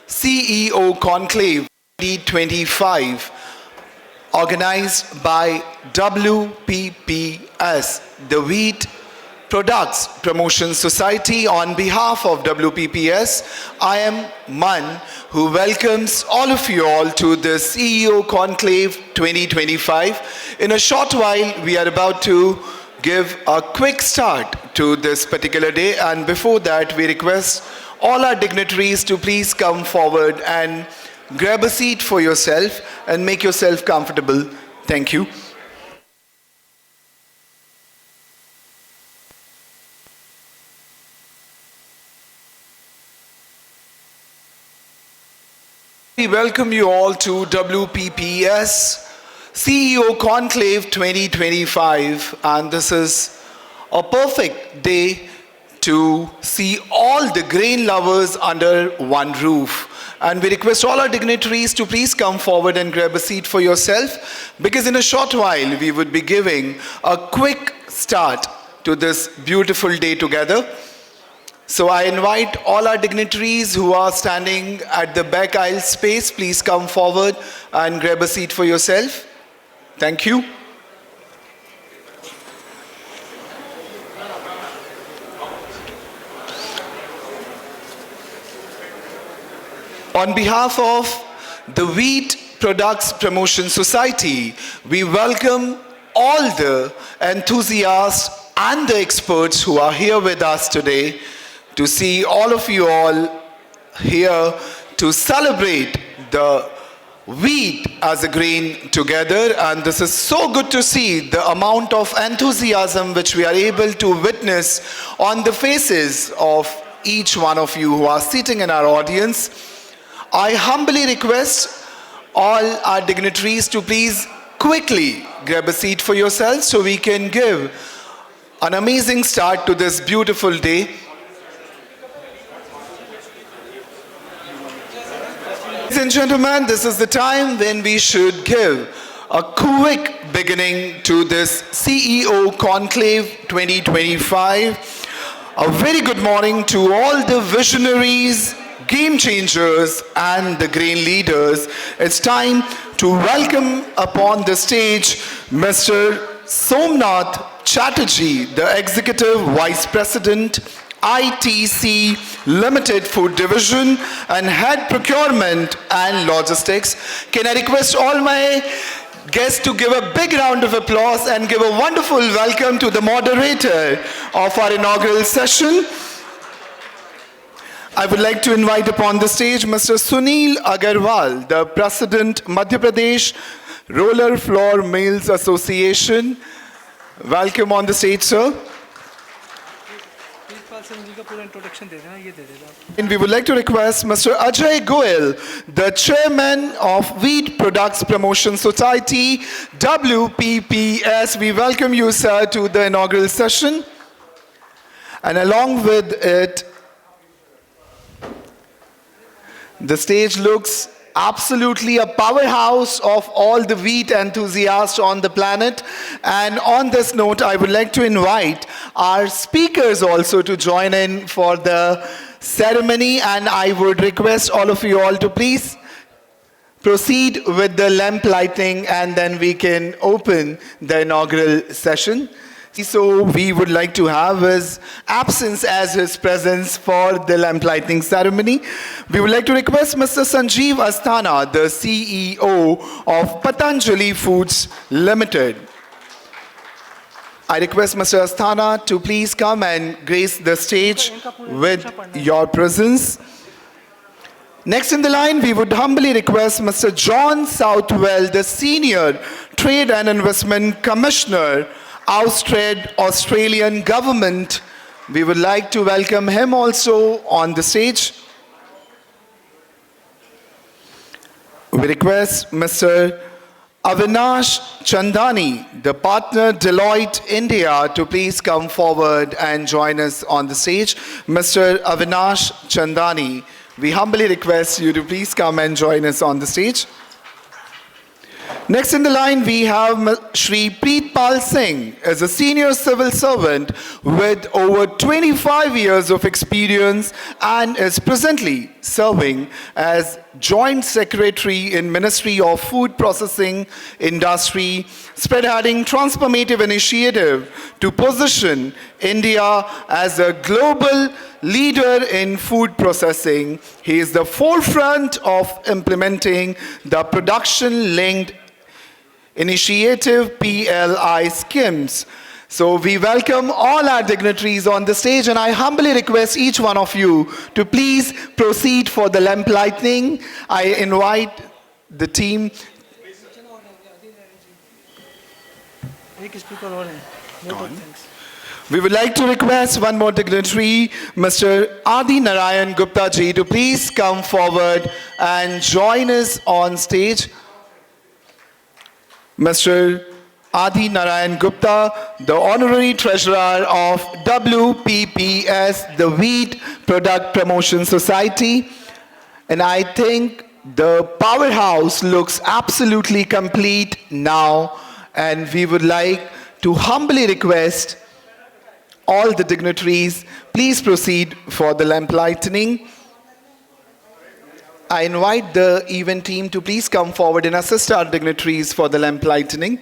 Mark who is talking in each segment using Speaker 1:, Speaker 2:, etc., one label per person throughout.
Speaker 1: CEO Conclave 2025, organized by WPPS, the Wheat Products Promotion Society. On behalf of WPPS, I am Man, who welcomes all of you all to the CEO Conclave 2025. In a short while, we are about to give a quick start to this particular day, and before that, we request all our dignitaries to please come forward and grab a seat for yourself and make yourself comfortable. Thank you. We welcome you all to WPPS CEO Conclave 2025, and this is a perfect day to see all the grain lovers under one roof. And we request all our dignitaries to please come forward and grab a seat for yourself, because in a short while we would be giving a quick start to this beautiful day together. So I invite all our dignitaries who are standing at the back aisle space, please come forward and grab a seat for yourself. Thank you. On behalf of the Wheat Products Promotion Society, we welcome all the enthusiasts and the experts who are here with us today to see all of you all here to celebrate the wheat as a grain together. And this is so good to see the amount of enthusiasm which we are able to witness on the faces of each one of you who are sitting in our audience. I humbly request all our dignitaries to please quickly grab a seat for yourselves so we can give an amazing start to this beautiful day. Ladies and gentlemen, this is the time when we should give a quick beginning to this CEO Conclave 2025. A very good morning to all the visionaries, game changers, and the grain leaders. It's time to welcome upon the stage Mr. Somnath Chatterjee, the Executive Vice President, ITC Limited Food Division and Head Procurement and Logistics. Can I request all my guests to give a big round of applause and give a wonderful welcome to the moderator of our inaugural session. I would like to invite upon the stage Mr. Sunil Agrawal, the President, Madhya Pradesh Roller Floor Mills Association. Welcome on the stage, sir. And we would like to request Mr. Ajay Goyal, the Chairman of Wheat Products Promotion Society, WPPS. We welcome you, sir, to the inaugural session. And along with it, the stage looks absolutely a powerhouse of all the wheat enthusiasts on the planet. And on this note, I would like to invite our speakers also to join in for the ceremony. And I would request all of you all to please proceed with the lamp lighting, and then we can open the inaugural session. So we would like to have his absence as his presence for the lamp lighting ceremony. We would like to request Mr. Sanjeev Asthana, the CEO of Patanjali Foods Limited. I request Mr. Asthana to please come and grace the stage with your presence. Next in the line, we would humbly request Mr. John Southwell, the Senior Trade and Investment Commissioner, Australian Government. We would like to welcome him also on the stage. We request Mr. Avinash Chandani, the partner Deloitte India, to please come forward and join us on the stage. Mr. Avinash Chandani, we humbly request you to please come and join us on the stage. Next in the line, we have Shri Preetpal Singh, as a senior civil servant with over 25 years of experience and is presently serving as Joint Secretary in Ministry of Food Processing Industry, spearheading transformative initiative to position India as a global leader in food processing. He is the forefront of implementing the production-linked initiative PLI schemes. So we welcome all our dignitaries on the stage, and I humbly request each one of you to please proceed for the lamp lighting. I invite the team. We would like to request one more dignitary, Mr. Adi Narayan Gupta ji, to please come forward and join us on stage. Mr. Adi Narayan Gupta, the Honorary Treasurer of WPPS, the Wheat Product Promotion Society. And I think the powerhouse looks absolutely complete now, and we would like to humbly request all the dignitaries, please proceed for the lamp lighting. I invite the event team to please come forward and assist our dignitaries for the lamp lighting.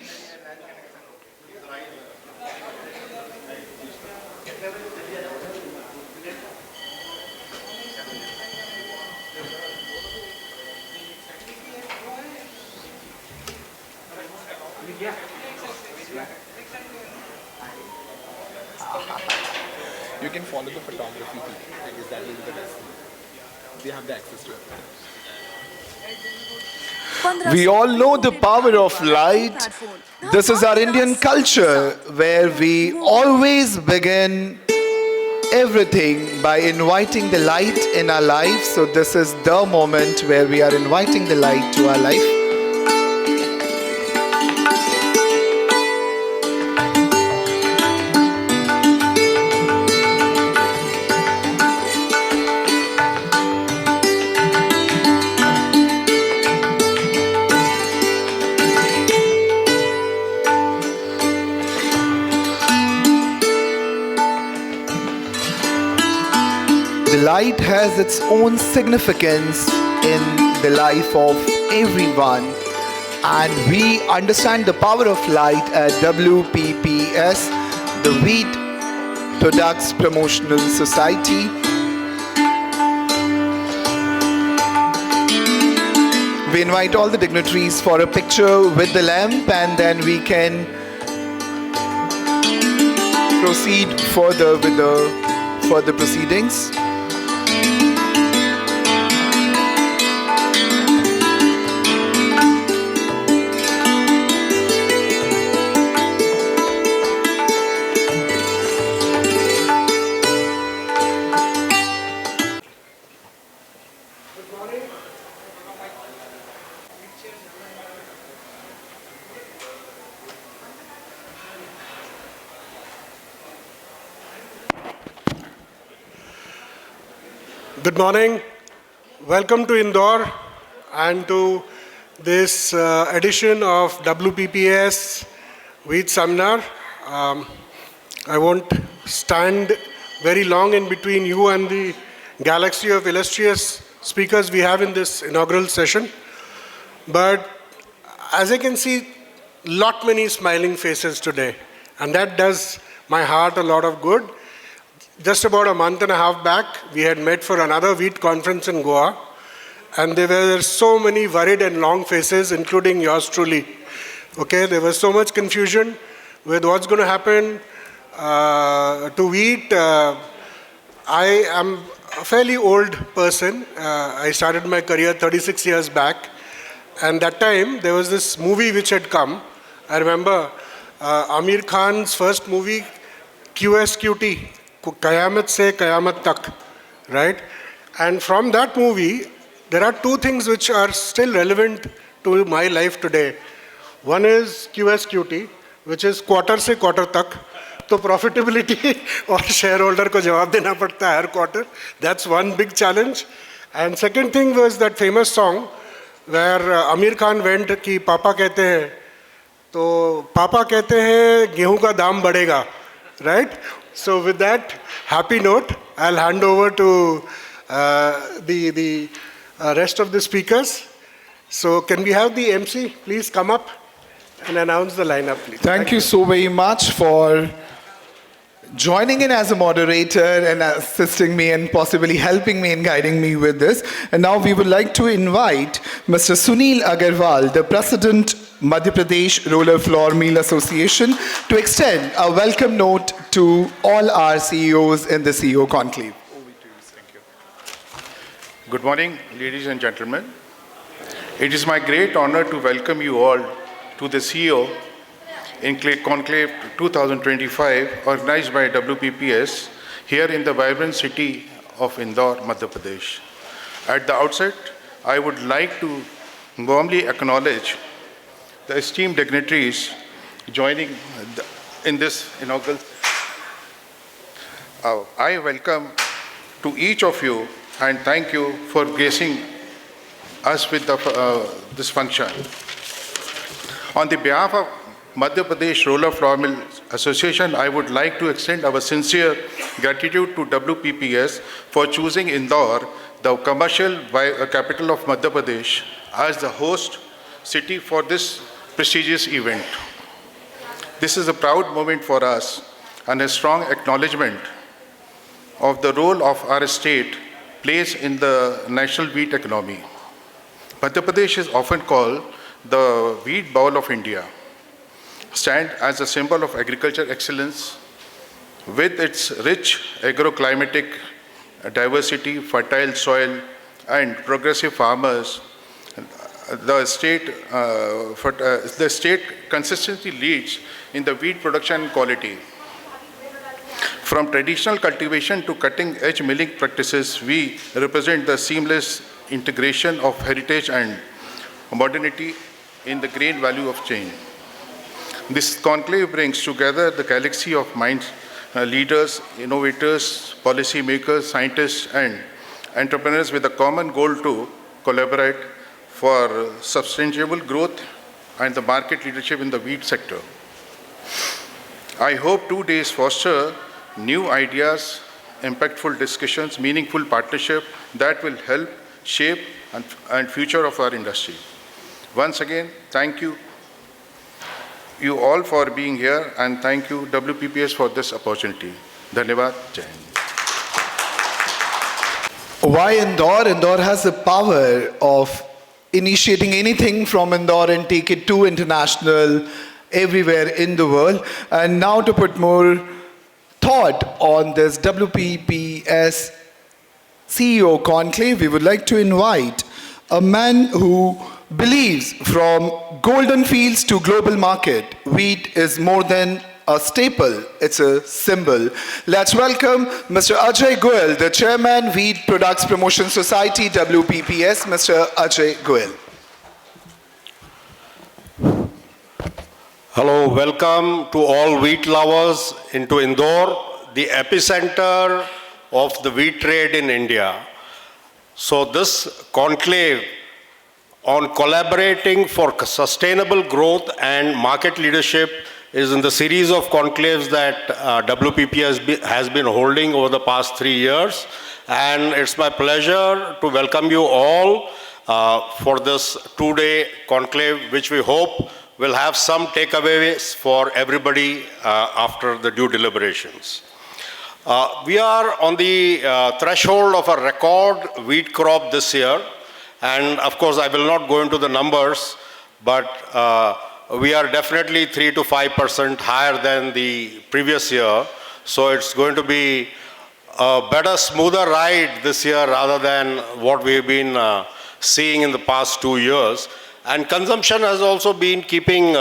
Speaker 1: You can follow the photography too. I guess that will be the best. They have the access to it. We all know the power of light. This is our Indian culture where we always begin everything by inviting the light in our life. So this is the moment where we are inviting the light to our life. Light has its own significance in the life of everyone, and we understand the power of light at WPPS, the Wheat Products Promotional Society. We invite all the dignitaries for a picture with the lamp, and then we can proceed further with the further proceedings.
Speaker 2: Good morning. Welcome to Indore and to this edition of WPPS with Somnath. I won't stand very long in between you and the galaxy of illustrious speakers we have in this inaugural session. But as I can see, lot many smiling faces today, and that does my heart a lot of good. Just about a month and a half back, we had met for another wheat conference in Goa, and there were so many worried and long faces, including yours truly. Okay, there was so much confusion with what's going to happen to wheat. I am a fairly old person. I started my career 36 years back, and that time there was this movie which had come. I remember Amir Khan's first movie, QSQT. Qayamat se Qayamat tak, right? And from that movie, there are two things which are still relevant to my life today. One is QSQT, which is quarter se quarter tak. So profitability or shareholder ko jawab dena padta hai har quarter. That's one big challenge. And second thing was that famous song, where Amir Khan went कि पापा कहते हैं, तो पापा कहते हैं गेहूं का दाम बढ़ेगा, right? So with that happy note, I'll hand over to the rest of the speakers. So can we have the MC please come up and announce the lineup, please?
Speaker 1: Thank you so very much for joining in as a moderator and assisting me and possibly helping me and guiding me with this. And now we would like to invite Mr. Sunil Agrawal, the President, Madhya Pradesh Roller Floor Mill Association, to extend a welcome note to all our CEOs in the CEO Conclave.
Speaker 3: Thank you. Good morning, ladies and gentlemen. It is my great honor to welcome you all to the CEO Conclave 2025, organized by WPPS here in the vibrant city of Indore, Madhya Pradesh. At the outset, I would like to warmly acknowledge the esteemed dignitaries joining in this inaugural. I welcome to each of you and thank you for gracing us with this function. On the behalf of Madhya Pradesh Roller Floor Mill Association, I would like to extend our sincere gratitude to WPPS for choosing Indore, the commercial capital of Madhya Pradesh, as the host city for this prestigious event. This is a proud moment for us and a strong acknowledgement of the role of our state plays in the national wheat economy. Madhya Pradesh is often called the wheat bowl of India, stand as a symbol of agriculture excellence with its rich agroclimatic diversity, fertile soil, and progressive farmers. The state consistently leads in the wheat production and quality. From traditional cultivation to cutting-edge milling practices, we represent the seamless integration of heritage and modernity in the grain value of chain. This conclave brings together the galaxy of minds, leaders, innovators, policymakers, scientists, and entrepreneurs with a common goal to collaborate for sustainable growth and the market leadership in the wheat sector. I hope 2 days foster new ideas, impactful discussions, meaningful partnership that will help shape and future of our industry. Once again, thank you all for being here, and thank you WPPS for this opportunity. Dhanyavad, Jai Hind.
Speaker 1: Why Indore? Indore has the power of initiating anything from Indore and take it to international, everywhere in the world. And now to put more thought on this WPPS CEO Conclave, we would like to invite a man who believes from golden fields to global market, wheat is more than a staple, it's a symbol. Let's welcome Mr. Ajay Goyal, the Chairman, Wheat Products Promotion Society, WPPS, Mr. Ajay Goyal.
Speaker 4: Hello, welcome to all wheat lovers into Indore, the epicenter of the wheat trade in India. So this conclave on collaborating for sustainable growth and market leadership is in the series of conclaves that WPP has been holding over the past 3 years. And it's my pleasure to welcome you all for this 2-day conclave, which we hope will have some takeaways for everybody after the due deliberations. We are on the threshold of a record wheat crop this year. And of course, I will not go into the numbers, but we are definitely 3 to 5% higher than the previous year. So it's going to be a better, smoother ride this year rather than what we've been seeing in the past 2 years. And consumption has also been keeping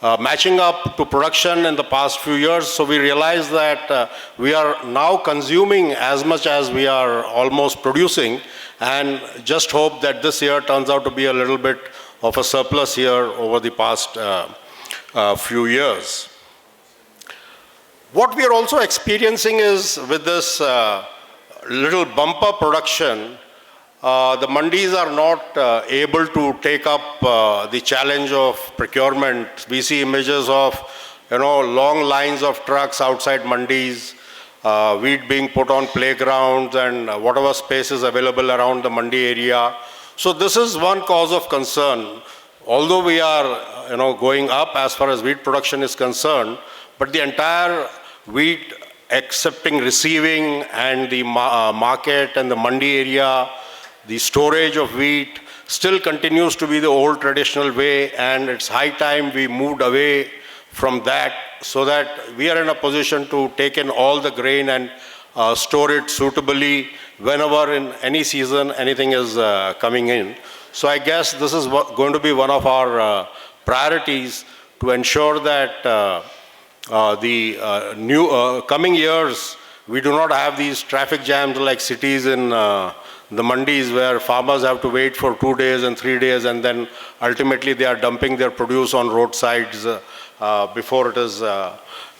Speaker 4: matching up to production in the past few years. So we realize that we are now consuming as much as we are almost producing, and just hope that this year turns out to be a little bit of a surplus year over the past few years. What we are also experiencing is with this little bumper production, the mandis are not able to take up the challenge of procurement. We see images of, long lines of trucks outside mandis, wheat being put on playgrounds and whatever space is available around the mandi area. So this is one cause of concern. Although we are, going up as far as wheat production is concerned, but the entire wheat accepting, receiving, and the market and the mandi area, the storage of wheat still continues to be the old traditional way, and it's high time we moved away from that so that we are in a position to take in all the grain and store it suitably whenever in any season anything is coming in. So I guess this is going to be one of our priorities to ensure that the new coming years we do not have these traffic jams like cities in the mandis where farmers have to wait for 2 days and 3 days and then ultimately they are dumping their produce on roadsides before it is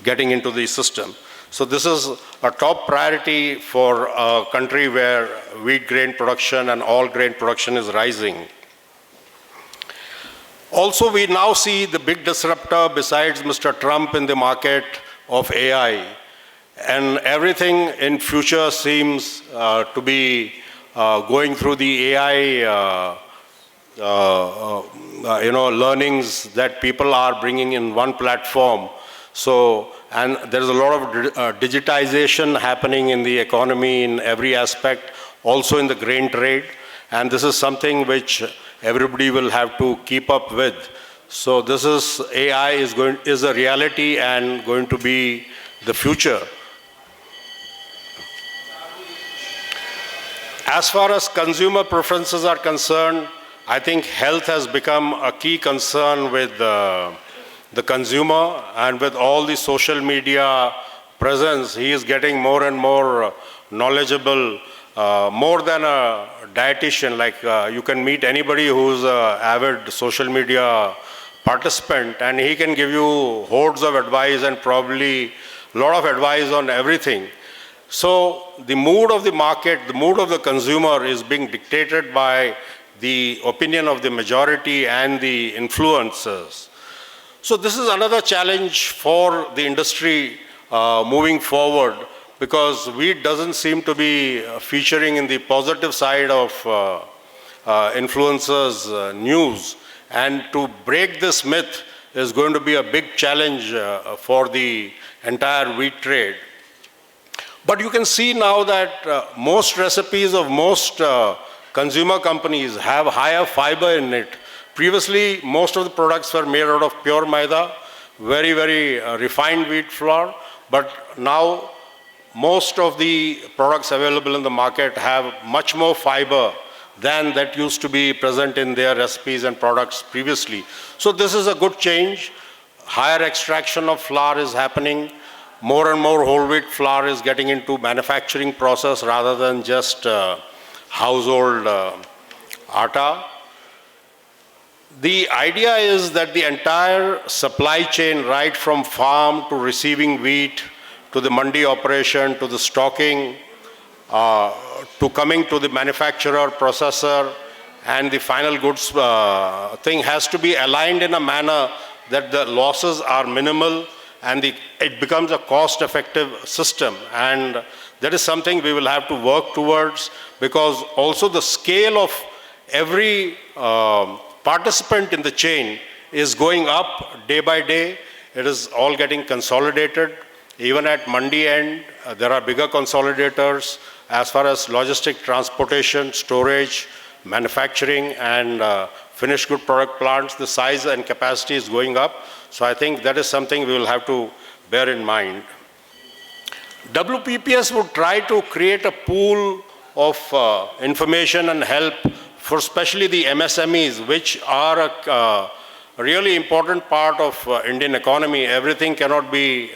Speaker 4: getting into the system. So this is a top priority for a country where wheat grain production and all grain production is rising. Also, we now see the big disruptor besides Mr. Trump in the market of AI. And everything in future seems to be going through the AI learnings that people are bringing in one platform. So, and there's a lot of digitization happening in the economy in every aspect, also in the grain trade. And this is something which everybody will have to keep up with. So this is, AI is a reality and going to be the future. As far as consumer preferences are concerned, I think health has become a key concern with the consumer, and with all the social media presence, he is getting more and more knowledgeable, more than a dietitian. Like you can meet anybody who's an avid social media participant and he can give you hordes of advice and probably a lot of advice on everything. So the mood of the market, the mood of the consumer is being dictated by the opinion of the majority and the influencers. So this is another challenge for the industry moving forward, because wheat doesn't seem to be featuring in the positive side of influencers' news. And to break this myth is going to be a big challenge for the entire wheat trade. But you can see now that most recipes of most consumer companies have higher fiber in it. Previously, most of the products were made out of pure maida, very, very refined wheat flour, but now most of the products available in the market have much more fiber than that used to be present in their recipes and products previously. So this is a good change. Higher extraction of flour is happening. More and more whole wheat flour is getting into manufacturing process rather than just household atta. The idea is that the entire supply chain, right from farm to receiving wheat, to the mandi operation, to the stocking, to coming to the manufacturer, processor, and the final goods thing has to be aligned in a manner that the losses are minimal and it becomes a cost-effective system. And that is something we will have to work towards, because also the scale of every participant in the chain is going up day by day. It is all getting consolidated. Even at mandi end, there are bigger consolidators as far as logistic, transportation, storage, manufacturing, and finished good product plants. The size and capacity is going up. So I think that is something we will have to bear in mind. WPPS would try to create a pool of information and help for especially the MSMEs, which are a really important part of Indian economy. Everything cannot be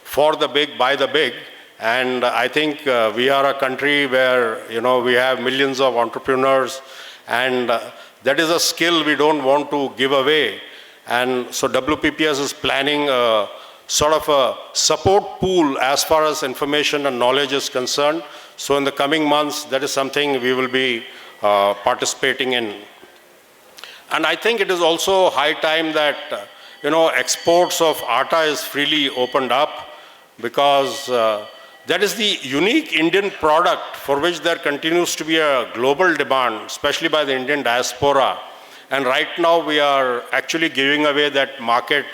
Speaker 4: for the big, by the big. And I think we are a country where, we have millions of entrepreneurs, and that is a skill we don't want to give away. And so WPPS is planning a sort of a support pool as far as information and knowledge is concerned. So in the coming months, that is something we will be participating in. And I think it is also high time that, exports of atta is freely opened up, because that is the unique Indian product for which there continues to be a global demand, especially by the Indian diaspora. And right now we are actually giving away that market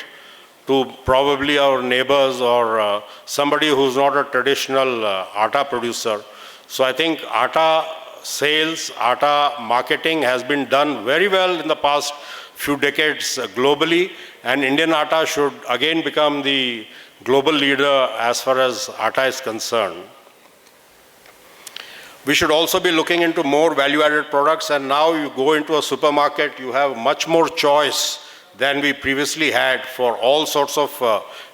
Speaker 4: to probably our neighbors or somebody who's not a traditional atta producer. So I think atta sales, atta marketing has been done very well in the past few decades globally, and Indian atta should again become the global leader as far as atta is concerned. We should also be looking into more value-added products, and now you go into a supermarket, you have much more choice than we previously had for all sorts of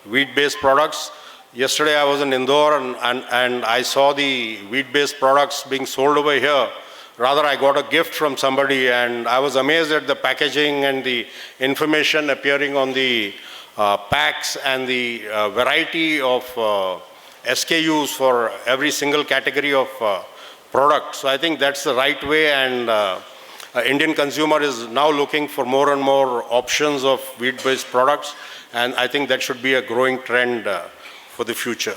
Speaker 4: wheat-based products. Yesterday I was in Indore and I saw the wheat-based products being sold over here. Rather, I got a gift from somebody and I was amazed at the packaging and the information appearing on the packs and the variety of SKUs for every single category of product. So I think that's the right way, and Indian consumer is now looking for more and more options of wheat-based products, and I think that should be a growing trend for the future.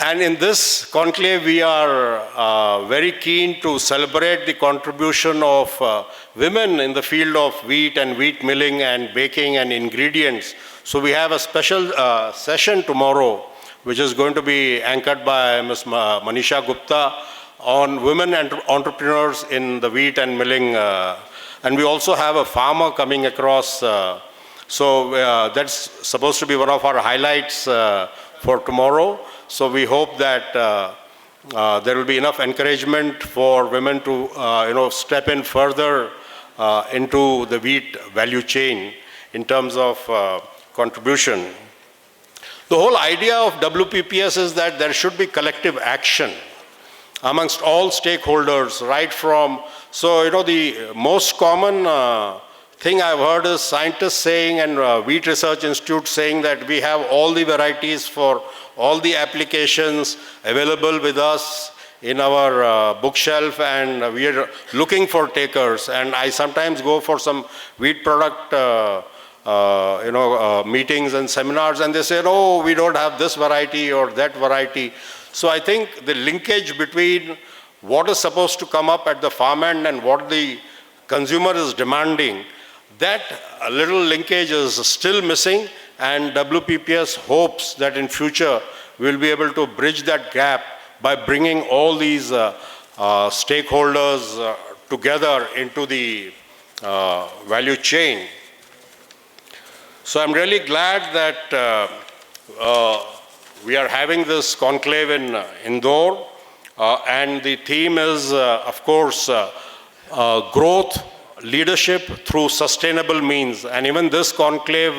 Speaker 4: And in this conclave, we are very keen to celebrate the contribution of women in the field of wheat and wheat milling and baking and ingredients. So we have a special session tomorrow, which is going to be anchored by Ms. Manisha Gupta on women entrepreneurs in the wheat and milling. And we also have a farmer coming across. So that's supposed to be one of our highlights for tomorrow. So we hope that there will be enough encouragement for women to step in further into the wheat value chain in terms of contribution. The whole idea of WPPS is that there should be collective action amongst all stakeholders, right from, the most common thing I've heard is scientists saying and wheat research institutes saying that we have all the varieties for all the applications available with us in our bookshelf, and we are looking for takers. And I sometimes go for some wheat product meetings and seminars, and they say, oh, we don't have this variety or that variety. So I think the linkage between what is supposed to come up at the farm end and what the consumer is demanding, that little linkage is still missing, and WPPS hopes that in future we'll be able to bridge that gap by bringing all these stakeholders together into the value chain. So I'm really glad that we are having this conclave in Indore, and the theme is, of course, growth, leadership through sustainable means. And even this conclave,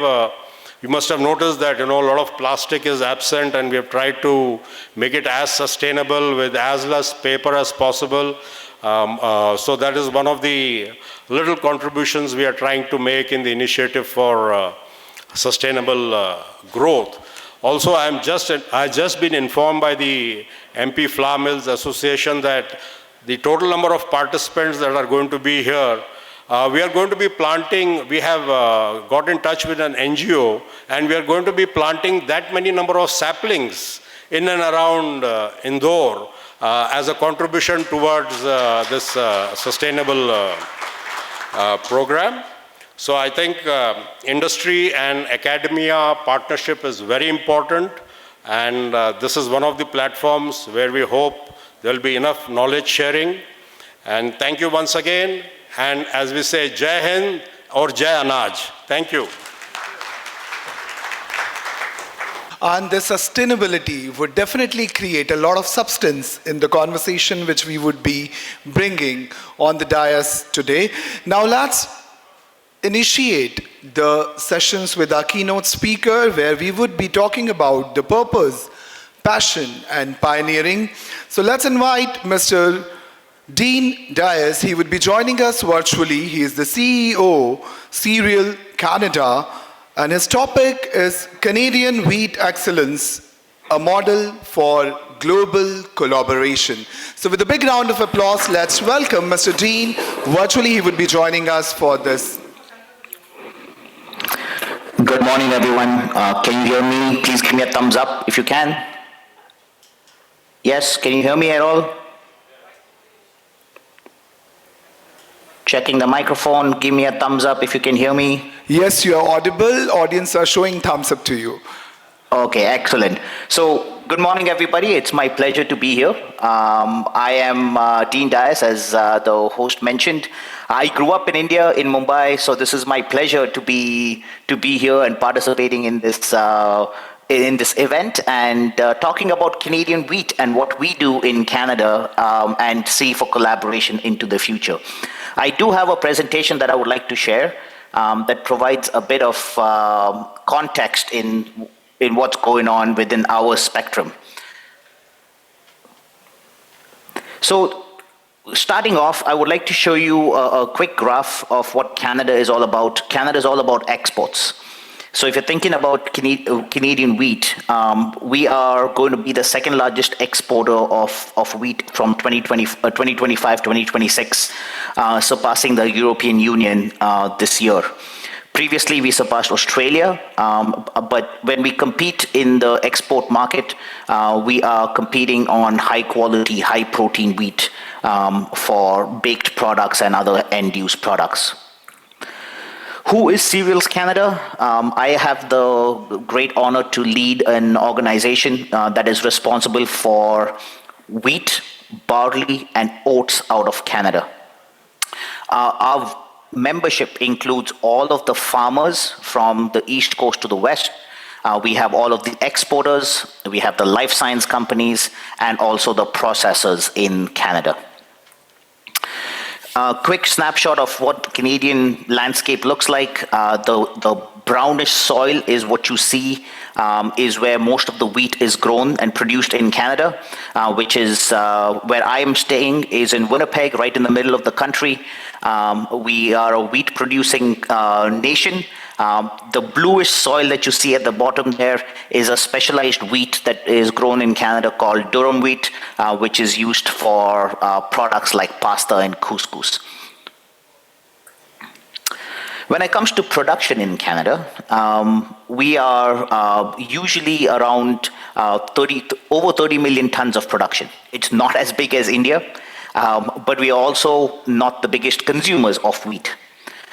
Speaker 4: you must have noticed that a lot of plastic is absent, and we have tried to make it as sustainable with as less paper as possible. So that is one of the little contributions we are trying to make in the initiative for sustainable growth. Also, I just been informed by the MP Flour Mills Association that the total number of participants that are going to be here, we are going to be planting, we have got in touch with an NGO, and we are going to be planting that many number of saplings in and around Indore as a contribution towards this sustainable program. So I think industry and academia partnership is very important, and this is one of the platforms where we hope there will be enough knowledge sharing. And thank you once again. And as we say, Jai Hind or Jai Anaj. Thank you.
Speaker 1: And the sustainability would definitely create a lot of substance in the conversation which we would be bringing on the dais today. Now let's initiate the sessions with our keynote speaker, where we would be talking about the purpose, passion, and pioneering. So let's invite Mr. Dean Dias. He would be joining us virtually. He is the CEO, Cereal Canada, And his topic is Canadian Wheat Excellence, a model for global collaboration. So with a big round of applause, let's welcome Mr. Dean. Virtually, he would be joining us for this.
Speaker 5: Good morning, everyone. Can you hear me? Please give me a thumbs up if you can. Yes, can you hear me at all? Checking the microphone. Give me a thumbs up if you can hear me.
Speaker 1: Yes, you are audible. Audience are showing thumbs up to you.
Speaker 5: Okay, excellent. So, good morning, everybody. It's my pleasure to be here. I am Dean Dias, as the host mentioned. I grew up in India, in Mumbai, so this is my pleasure to be here and participating in this event and talking about Canadian wheat and what we do in Canada and see for collaboration into the future. I do have a presentation that I would like to share that provides a bit of context in what's going on within our spectrum. So, starting off, I would like to show you a quick graph of what Canada is all about. Canada is all about exports. So if you're thinking about Canadian wheat, we are going to be the second largest exporter of wheat from 2025, 2026, surpassing the European Union this year. Previously, we surpassed Australia, but when we compete in the export market, we are competing on high-quality, high-protein wheat for baked products and other end-use products. Who is Cereals Canada? I have the great honor to lead an organization that is responsible for wheat, barley, and oats out of Canada. Our membership includes all of the farmers from the East Coast to the West. We have all of the exporters, we have the life science companies, and also the processors in Canada. A quick snapshot of what Canadian landscape looks like. The brownish soil is what you see, is where most of the wheat is grown and produced in Canada, which is where I am staying, is in Winnipeg, right in the middle of the country. We are a wheat producing nation. The bluish soil that you see at the bottom there is a specialized wheat that is grown in Canada called durum wheat, which is used for products like pasta and couscous. When it comes to production in Canada, we are usually around over 30 million tons of production. It's not as big as India, but we are also not the biggest consumers of wheat.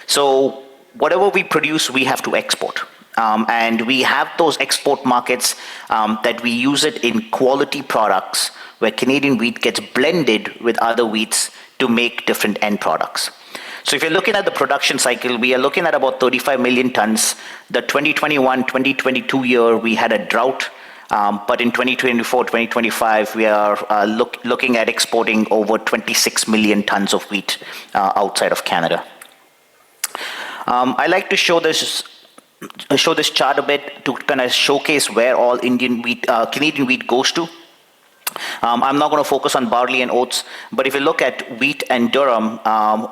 Speaker 5: So whatever we produce, we have to export. And we have those export markets that we use it in quality products where Canadian wheat gets blended with other wheats to make different end products. So if you're looking at the production cycle, we are looking at about 35 million tons. The 2021-2022 year, we had a drought. But in 2024-2025, we are looking at exporting over 26 million tons of wheat outside of Canada. I like to show this chart a bit to kind of showcase where all Canadian wheat goes to. I'm not going to focus on barley and oats, but if you look at wheat and durum,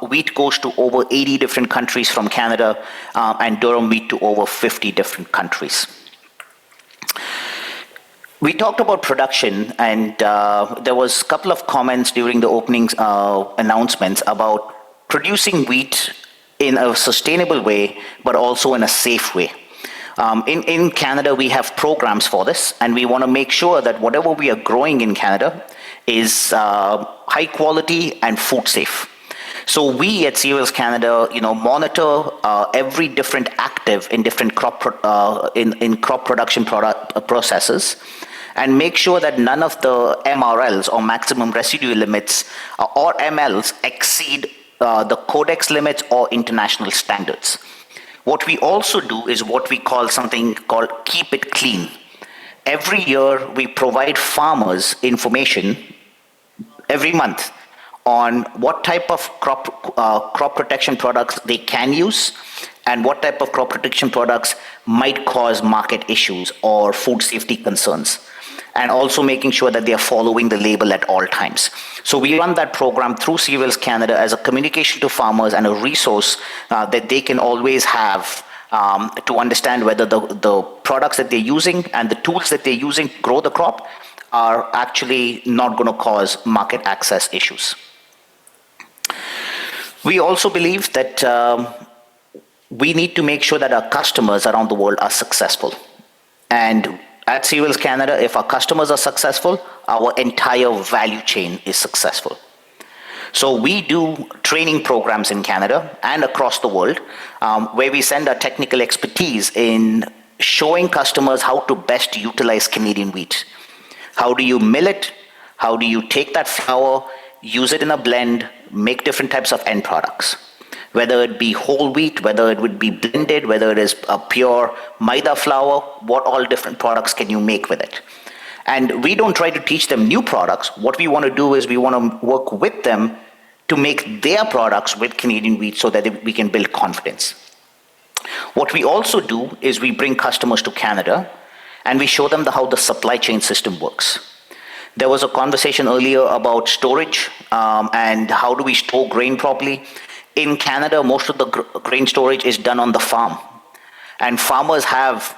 Speaker 5: wheat goes to over 80 different countries from Canada, and durum wheat to over 50 different countries. We talked about production, and there was a couple of comments during the opening announcements about producing wheat in a sustainable way, but also in a safe way. In Canada, we have programs for this, and we want to make sure that whatever we are growing in Canada is high quality and food safe. So we at Cereals Canada, monitor every different active in different crop production processes, and make sure that none of the MRLs or maximum residue limits or MLs exceed the codex limits or international standards. What we also do is what we call something called keep it clean. Every year we provide farmers information every month on what type of crop protection products they can use and what type of crop protection products might cause market issues or food safety concerns, and also making sure that they are following the label at all times. So we run that program through Cereals Canada as a communication to farmers and a resource that they can always have to understand whether the products that they're using and the tools that they're using to grow the crop are actually not going to cause market access issues. We also believe that we need to make sure that our customers around the world are successful. And at Cereals Canada, if our customers are successful, our entire value chain is successful. So we do training programs in Canada and across the world where we send our technical expertise in showing customers how to best utilize Canadian wheat. How do you mill it? How do you take that flour, use it in a blend, make different types of end products? Whether it be whole wheat, whether it would be blended, whether it is a pure maida flour, what all different products can you make with it? And we don't try to teach them new products. What we want to do is we want to work with them to make their products with Canadian wheat so that we can build confidence. What we also do is we bring customers to Canada and we show them how the supply chain system works. There was a conversation earlier about storage and how do we store grain properly. In Canada, most of the grain storage is done on the farm. And farmers have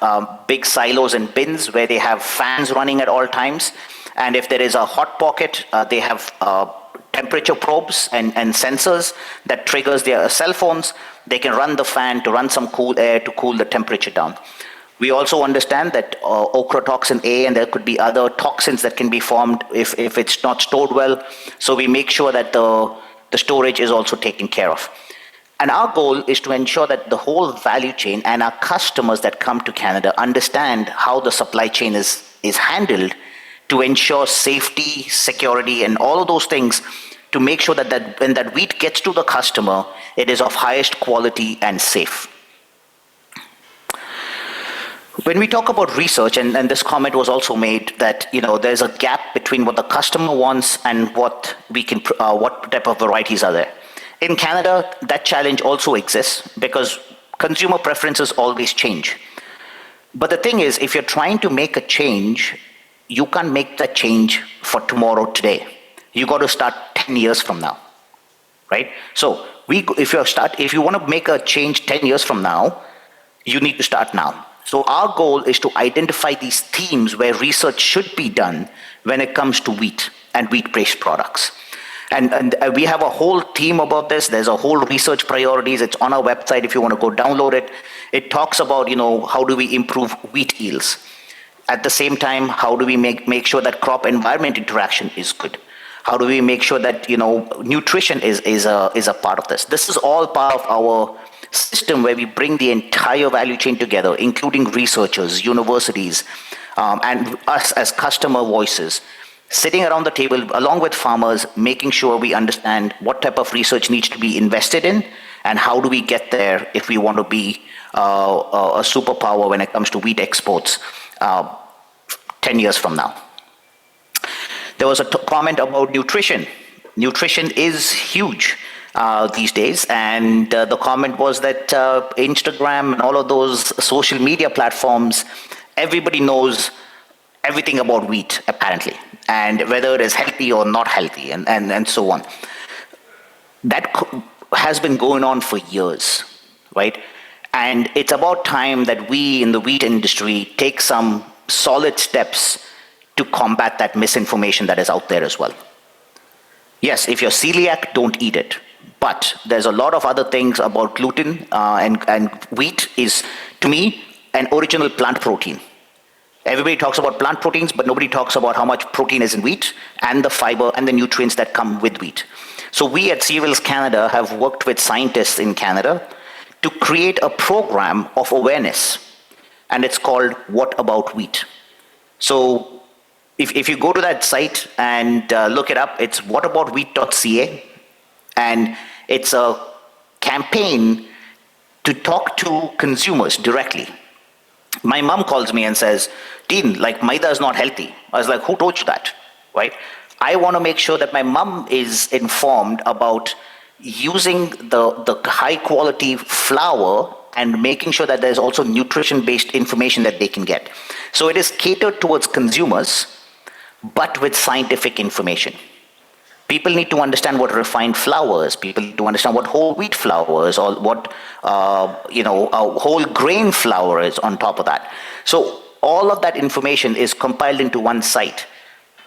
Speaker 5: big silos and bins where they have fans running at all times. And if there is a hot pocket, they have temperature probes and sensors that triggers their cell phones. They can run the fan to run some cool air to cool the temperature down. We also understand that ochratoxin A and there could be other toxins that can be formed if it's not stored well. So we make sure that the storage is also taken care of. And our goal is to ensure that the whole value chain and our customers that come to Canada understand how the supply chain is handled to ensure safety, security, and all of those things to make sure that when that wheat gets to the customer, it is of highest quality and safe. When we talk about research, and this comment was also made that there's a gap between what the customer wants and what type of varieties are there. In Canada, that challenge also exists because consumer preferences always change. But the thing is, if you're trying to make a change, you can't make that change for tomorrow, today. You got to start 10 years from now, right? So if you want to make a change 10 years from now, you need to start now. So our goal is to identify these themes where research should be done when it comes to wheat and wheat-based products. And we have a whole team about this. There's a whole research priorities. It's on our website if you want to go download it. It talks about, how do we improve wheat yields? At the same time, how do we make sure that crop environment interaction is good? How do we make sure that, nutrition is a part of this? This is all part of our system where we bring the entire value chain together, including researchers, universities, and us as customer voices, sitting around the table along with farmers, making sure we understand what type of research needs to be invested in and how do we get there if we want to be a superpower when it comes to wheat exports 10 years from now. There was a comment about nutrition. Nutrition is huge these days, and the comment was that Instagram and all of those social media platforms, everybody knows everything about wheat, apparently, and whether it is healthy or not healthy, and so on. That has been going on for years, right? And it's about time that we in the wheat industry take some solid steps to combat that misinformation that is out there as well. Yes, if you're celiac, don't eat it. But there's a lot of other things about gluten and wheat is, to me, an original plant protein. Everybody talks about plant proteins, but nobody talks about how much protein is in wheat and the fiber and the nutrients that come with wheat. So we at Cereals Canada have worked with scientists in Canada to create a program of awareness, and it's called What About Wheat? So if you go to that site and look it up, it's whataboutwheat.ca, and it's a campaign to talk to consumers directly. My mom calls me and says, "Teen, maida is not healthy." I was like, "Who told you that?" Right? I want to make sure that my mom is informed about using the high quality flour and making sure that there's also nutrition-based information that they can get. So it is catered towards consumers, but with scientific information. People need to understand what refined flour is. People need to understand what whole wheat flour is, or what whole grain flour is on top of that. So all of that information is compiled into one site.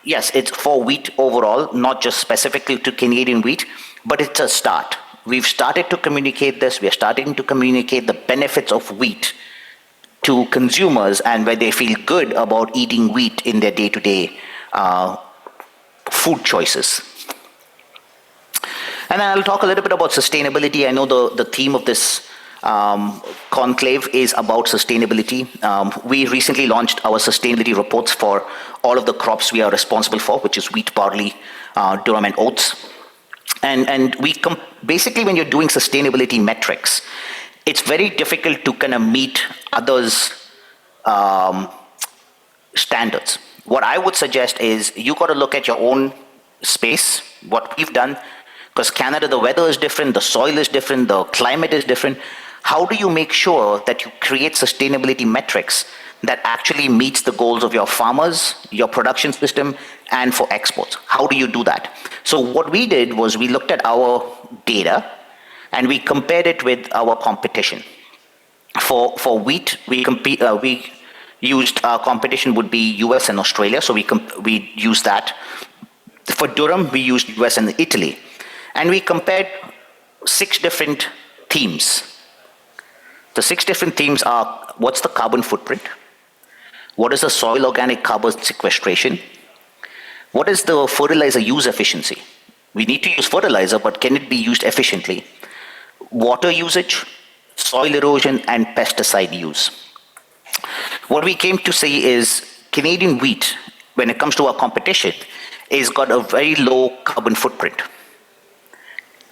Speaker 5: Yes, it's for wheat overall, not just specifically to Canadian wheat, but it's a start. We've started to communicate this. We're starting to communicate the benefits of wheat to consumers, and where they feel good about eating wheat in their day-to-day food choices. And then I'll talk a little bit about sustainability. I know the theme of this conclave is about sustainability. We recently launched our sustainability reports for all of the crops we are responsible for, which is wheat, barley, durum, and oats. And basically, when you're doing sustainability metrics, it's very difficult to kind of meet others' standards. What I would suggest is you got to look at your own space, what we've done, because Canada, the weather is different, the soil is different, the climate is different. How do you make sure that you create sustainability metrics that actually meets the goals of your farmers, your production system, and for exports? How do you do that? So what we did was we looked at our data and we compared it with our competition. For wheat, we used our competition would be US and Australia, so we used that. For durum, we used US and Italy. And we compared 6 different themes. The 6 different themes are: what's the carbon footprint? What is the soil organic carbon sequestration? What is the fertilizer use efficiency? We need to use fertilizer, but can it be used efficiently? Water usage, soil erosion, and pesticide use. What we came to see is Canadian wheat, when it comes to our competition, is got a very low carbon footprint.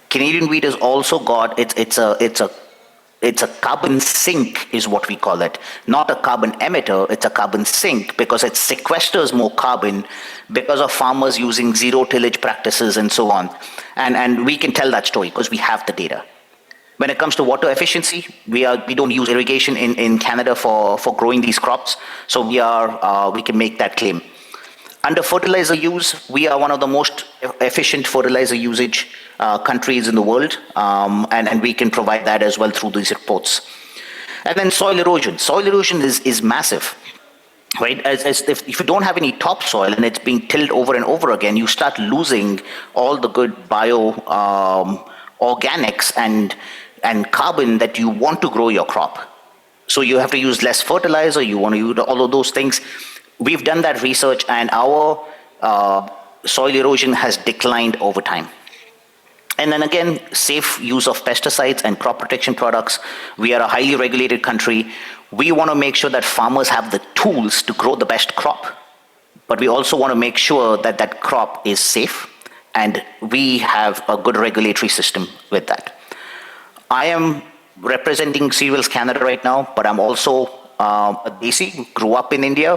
Speaker 5: Canadian wheat has also got, it's a carbon sink is what we call it. Not a carbon emitter, it's a carbon sink because it sequesters more carbon because of farmers using zero tillage practices and so on. And we can tell that story because we have the data. When it comes to water efficiency, we don't use irrigation in Canada for growing these crops, so we can make that claim. Under fertilizer use, we are one of the most efficient fertilizer usage countries in the world, and we can provide that as well through these reports. And then soil erosion. Soil erosion is massive, right? If you don't have any topsoil and it's being tilled over and over again, you start losing all the good bio organics and carbon that you want to grow your crop. So you have to use less fertilizer, you want to use all of those things. We've done that research, and our soil erosion has declined over time. And then again, safe use of pesticides and crop protection products. We are a highly regulated country. We want to make sure that farmers have the tools to grow the best crop. But we also want to make sure that that crop is safe, and we have a good regulatory system with that. I am representing Cereals Canada right now, but I'm also a Desi, grew up in India,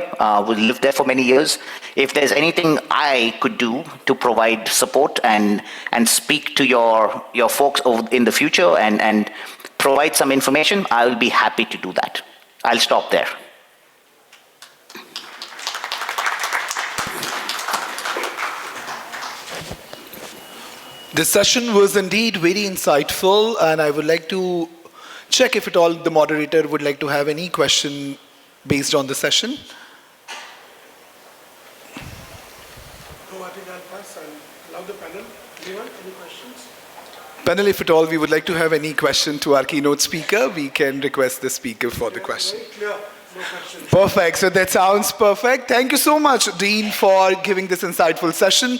Speaker 5: we lived there for many years. If there's anything I could do to provide support and speak to your folks in the future and provide some information, I'll be happy to do that. I'll stop there.
Speaker 1: This session was indeed very insightful, and I would like to check if at all the moderator would like to have any question based on the session.
Speaker 2: No, I think I'll pass and allow the panel. Anyone, any questions?
Speaker 1: Panel, if at all we would like to have any question to our keynote speaker, we can request the speaker for the question.
Speaker 2: Very clear. No questions.
Speaker 1: Perfect. So that sounds perfect. Thank you so much, Dean, for giving this insightful session.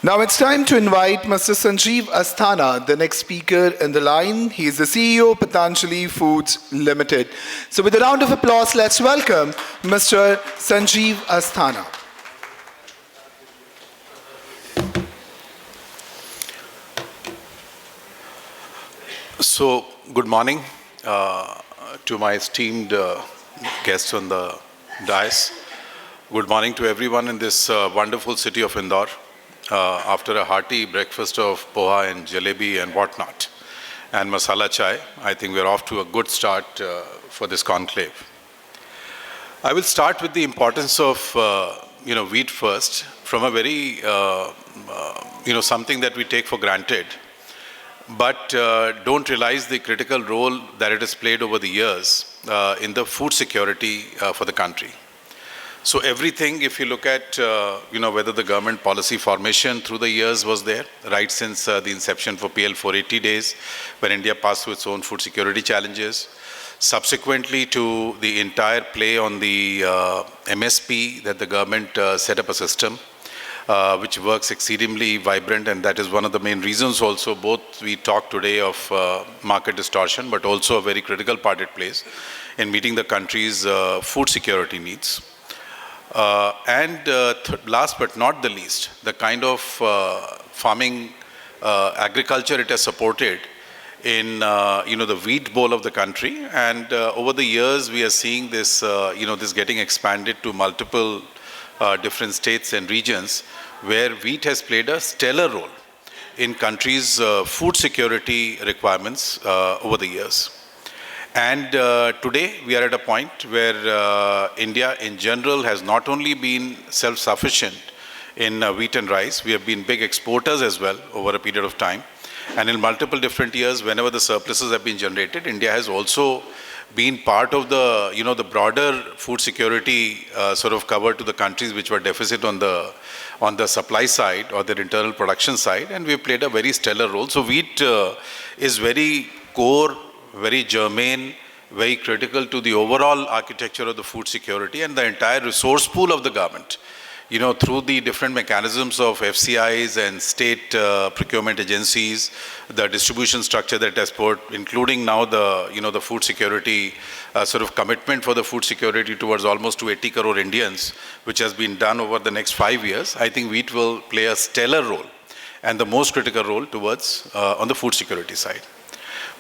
Speaker 1: Now it's time to invite Mr. Sanjeev Asthana, the next speaker in the line. He is the CEO, Patanjali Foods Limited. So with a round of applause, let's welcome Mr. Sanjeev Asthana.
Speaker 6: So, good morning to my esteemed guests on the dais. Good morning to everyone in this wonderful city of Indore. After a hearty breakfast of poha and jalebi and whatnot, and masala chai, I think we're off to a good start for this conclave. I will start with the importance of wheat first, from a very something that we take for granted, but don't realize the critical role that it has played over the years in the food security for the country. So everything, if you look at whether the government policy formation through the years was there, right since the inception for PL 480 days, when India passed through its own food security challenges, subsequently to the entire play on the MSP, that the government set up a system which works exceedingly vibrant, and that is one of the main reasons also both we talk today of market distortion, but also a very critical part it plays in meeting the country's food security needs. Last but not the least, the kind of farming agriculture it has supported in the wheat bowl of the country, and over the years we are seeing this this getting expanded to multiple different states and regions where wheat has played a stellar role in countries' food security requirements over the years. And today we are at a point where India in general has not only been self-sufficient in wheat and rice, we have been big exporters as well over a period of time. And in multiple different years, whenever the surpluses have been generated, India has also been part of the, the broader food security sort of cover to the countries which were deficit on the supply side or their internal production side, and we have played a very stellar role. So wheat is very core, very germane, very critical to the overall architecture of the food security and the entire resource pool of the government. Through the different mechanisms of FCIs and state procurement agencies, the distribution structure that has put, including now the, the food security sort of commitment for the food security towards almost 280 crore Indians, which has been done over the next 5 years, I think wheat will play a stellar role and the most critical role towards on the food security side.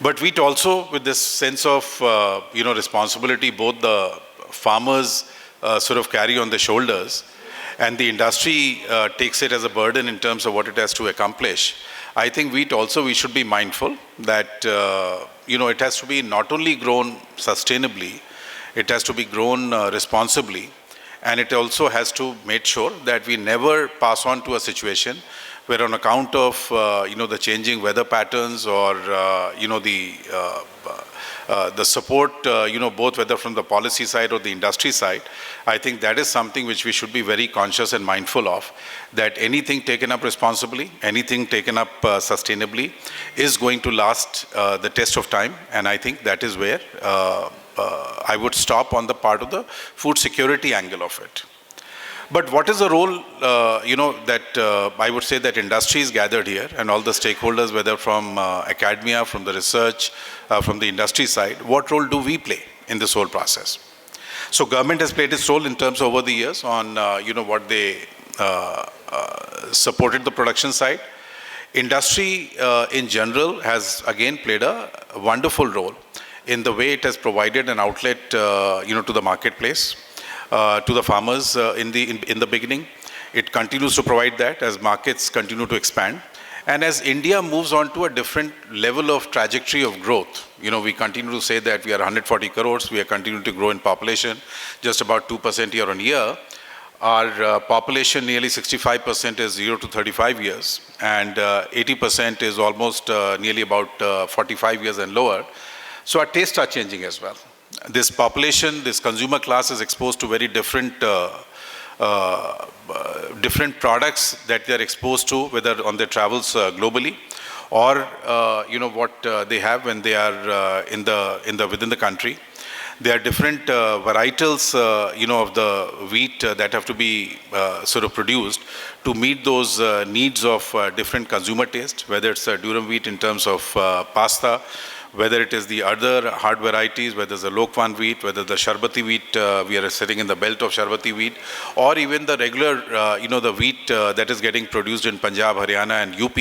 Speaker 6: But wheat also, with this sense of, responsibility, both the farmers sort of carry on their shoulders, and the industry takes it as a burden in terms of what it has to accomplish. I think wheat also, we should be mindful that, it has to be not only grown sustainably, it has to be grown responsibly, and it also has to make sure that we never pass on to a situation where on account of, the changing weather patterns or, the support, both whether from the policy side or the industry side, I think that is something which we should be very conscious and mindful of, that anything taken up responsibly, anything taken up sustainably is going to last the test of time, and I think that is where I would stop on the part of the food security angle of it. But what is the role, that I would say that industry is gathered here and all the stakeholders, whether from academia, from the research, from the industry side, what role do we play in this whole process? So government has played its role in terms over the years on, what they supported the production side. Industry in general has again played a wonderful role in the way it has provided an outlet, to the marketplace. To the farmers in the beginning. It continues to provide that as markets continue to expand. And as India moves on to a different level of trajectory of growth, we continue to say that we are 140 crores, we are continuing to grow in population, just about 2% year on year. Our population, nearly 65% is 0 to 35 years, and 80% is almost nearly about 45 years and lower. So our tastes are changing as well. This population, this consumer class is exposed to very different different products that they are exposed to, whether on their travels globally or what they have when they are within the country. There are different varietals, of the wheat that have to be sort of produced to meet those needs of different consumer tastes, whether it's a durum wheat in terms of pasta, whether it is the other hard varieties, whether it's the Lokwan wheat, whether the Sharbati wheat, we are sitting in the belt of Sharbati wheat, or even the regular, the wheat that is getting produced in Punjab, Haryana and UP.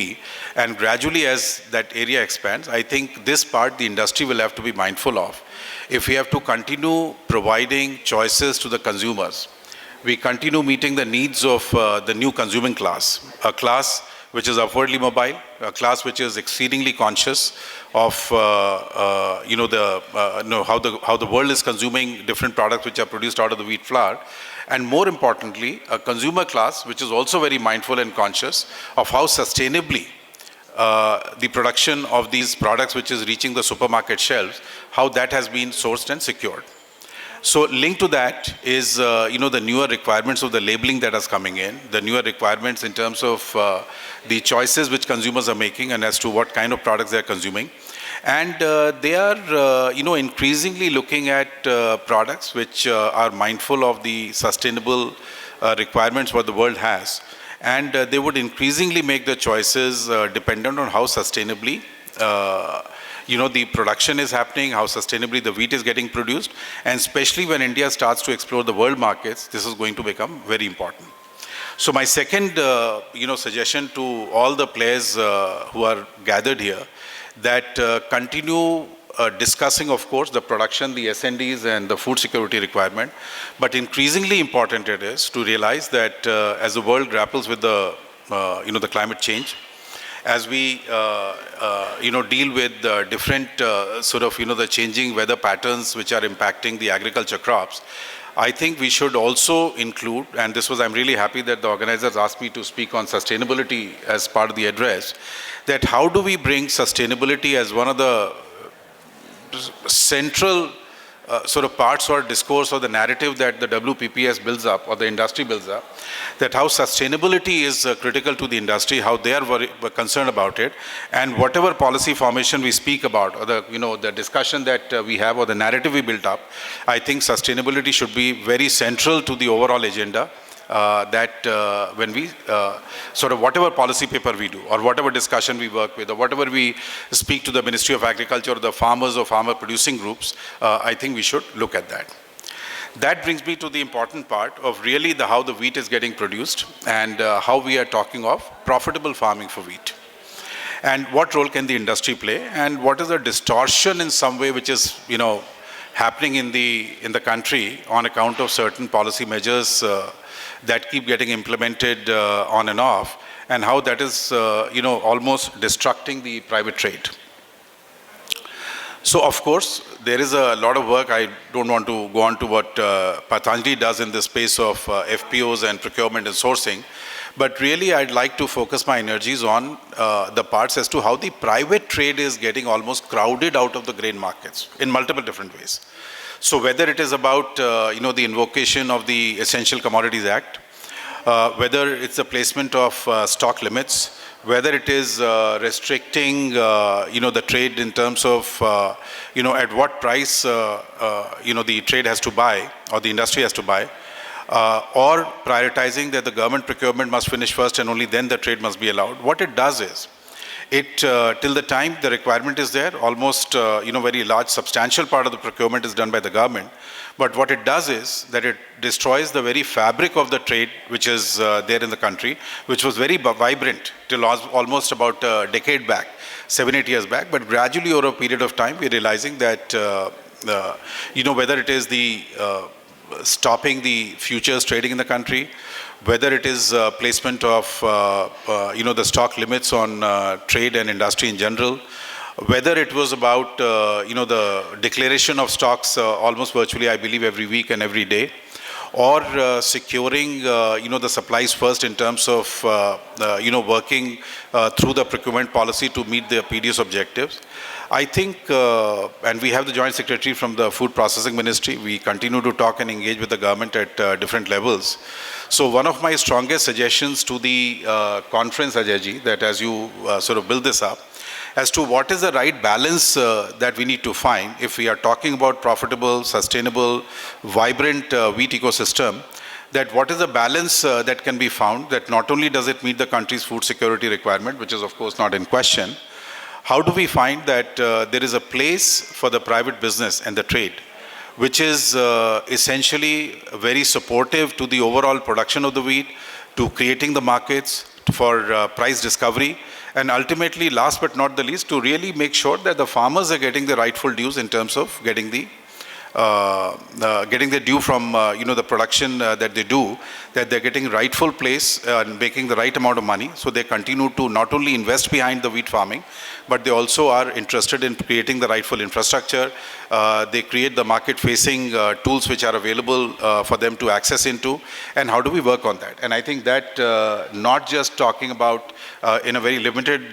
Speaker 6: And gradually as that area expands, I think this part the industry will have to be mindful of. If we have to continue providing choices to the consumers, we continue meeting the needs of the new consuming class, a class which is upwardly mobile, a class which is exceedingly conscious of how the world is consuming different products which are produced out of the wheat flour, and more importantly, a consumer class which is also very mindful and conscious of how sustainably the production of these products which is reaching the supermarket shelves, how that has been sourced and secured. So linked to that is, the newer requirements of the labeling that is coming in, the newer requirements in terms of the choices which consumers are making and as to what kind of products they are consuming. And they are, increasingly looking at products which are mindful of the sustainable requirements what the world has. And they would increasingly make the choices dependent on how sustainably the production is happening, how sustainably the wheat is getting produced, and especially when India starts to explore the world markets, this is going to become very important. So my second, suggestion to all the players who are gathered here, that continue discussing, of course, the production, the S&Ds and the food security requirement, but increasingly important it is to realize that as the world grapples with the climate change, as we deal with different the changing weather patterns which are impacting the agriculture crops, I think we should also include, and I'm really happy that the organizers asked me to speak on sustainability as part of the address, that how do we bring sustainability as one of the central parts or discourse or the narrative that the WPPS builds up or the industry builds up, that how sustainability is critical to the industry, how they are concerned about it, and whatever policy formation we speak about or the discussion that we have or the narrative we built up, I think sustainability should be very central to the overall agenda. That when we whatever policy paper we do or whatever discussion we work with or whatever we speak to the Ministry of Agriculture or the farmers or farmer producing groups, I think we should look at that. That brings me to the important part of really how the wheat is getting produced and how we are talking of profitable farming for wheat. And what role can the industry play, and what is the distortion in some way which is happening in the country on account of certain policy measures that keep getting implemented on and off, and how that is almost destructing the private trade. So of course there is a lot of work. I don't want to go on to what Patanjali does in the space of FPOs and procurement and sourcing, but really I'd like to focus my energies on the parts as to how the private trade is getting almost crowded out of the grain markets in multiple different ways. So whether it is about the invocation of the Essential Commodities Act, whether it's the placement of stock limits, whether it is restricting the trade in terms of at what price the trade has to buy or the industry has to buy, or prioritizing that the government procurement must finish first and only then the trade must be allowed. What it does is, till the time the requirement is there, almost very large substantial part of the procurement is done by the government. But what it does is that it destroys the very fabric of the trade which is there in the country, which was very vibrant till almost about a decade back, 7-8 years back. But gradually over a period of time, we're realizing that whether it is the stopping the futures trading in the country, whether it is placement of the stock limits on trade and industry in general, whether it was about the declaration of stocks almost virtually, I believe, every week and every day, or securing the supplies first in terms of working through the procurement policy to meet the PDS objectives. I think, and we have the Joint Secretary from the Food Processing Ministry, we continue to talk and engage with the government at different levels. So one of my strongest suggestions to the conference, Ajay, that as you build this up, as to what is the right balance that we need to find if we are talking about profitable, sustainable, vibrant wheat ecosystem, that what is the balance that can be found, that not only does it meet the country's food security requirement, which is of course not in question, how do we find that there is a place for the private business and the trade, which is essentially very supportive to the overall production of the wheat, to creating the markets, for price discovery, and ultimately, last but not the least, to really make sure that the farmers are getting the rightful dues in terms of getting the getting their due from the production that they do, that they're getting rightful place and making the right amount of money. So they continue to not only invest behind the wheat farming, but they also are interested in creating the rightful infrastructure. They create the market-facing tools which are available for them to access into. And how do we work on that? And I think that not just talking about in a very limited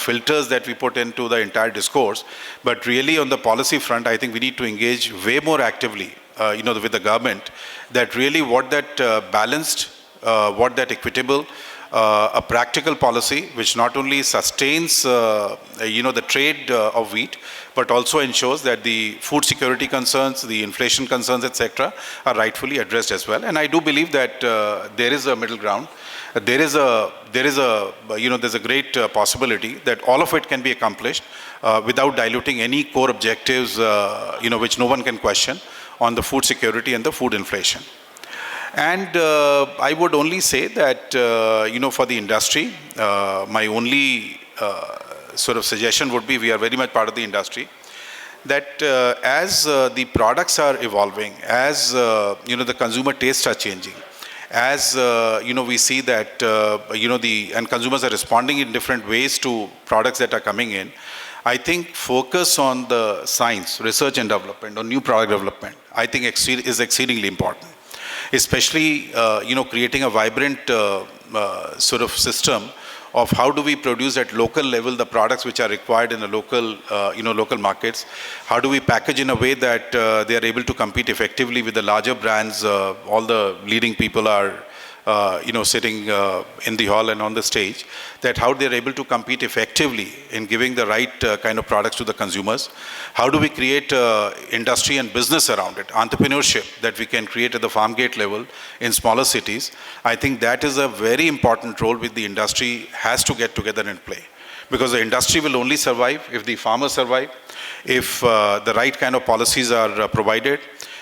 Speaker 6: filters that we put into the entire discourse, but really on the policy front, I think we need to engage way more actively with the government, that really what that balanced, what that equitable, a practical policy which not only sustains the trade of wheat, but also ensures that the food security concerns, the inflation concerns, etc., are rightfully addressed as well. And I do believe that there is a middle ground. There's a great possibility that all of it can be accomplished without diluting any core objectives, which no one can question, on the food security and the food inflation. And I would only say that, for the industry, my only sort of suggestion would be, we are very much part of the industry, that as the products are evolving, as the consumer tastes are changing, as we see that and consumers are responding in different ways to products that are coming in, I think focus on the science, research and development, on new product development, I think is exceedingly important. Especially, creating a vibrant sort of system of how do we produce at local level the products which are required in the local, local markets. How do we package in a way that they are able to compete effectively with the larger brands? All the leading people are, sitting in the hall and on the stage. That how they are able to compete effectively in giving the right kind of products to the consumers. How do we create industry and business around it, entrepreneurship that we can create at the farm gate level in smaller cities. I think that is a very important role which the industry has to get together and play. Because the industry will only survive if the farmers survive, if the right kind of policies are provided,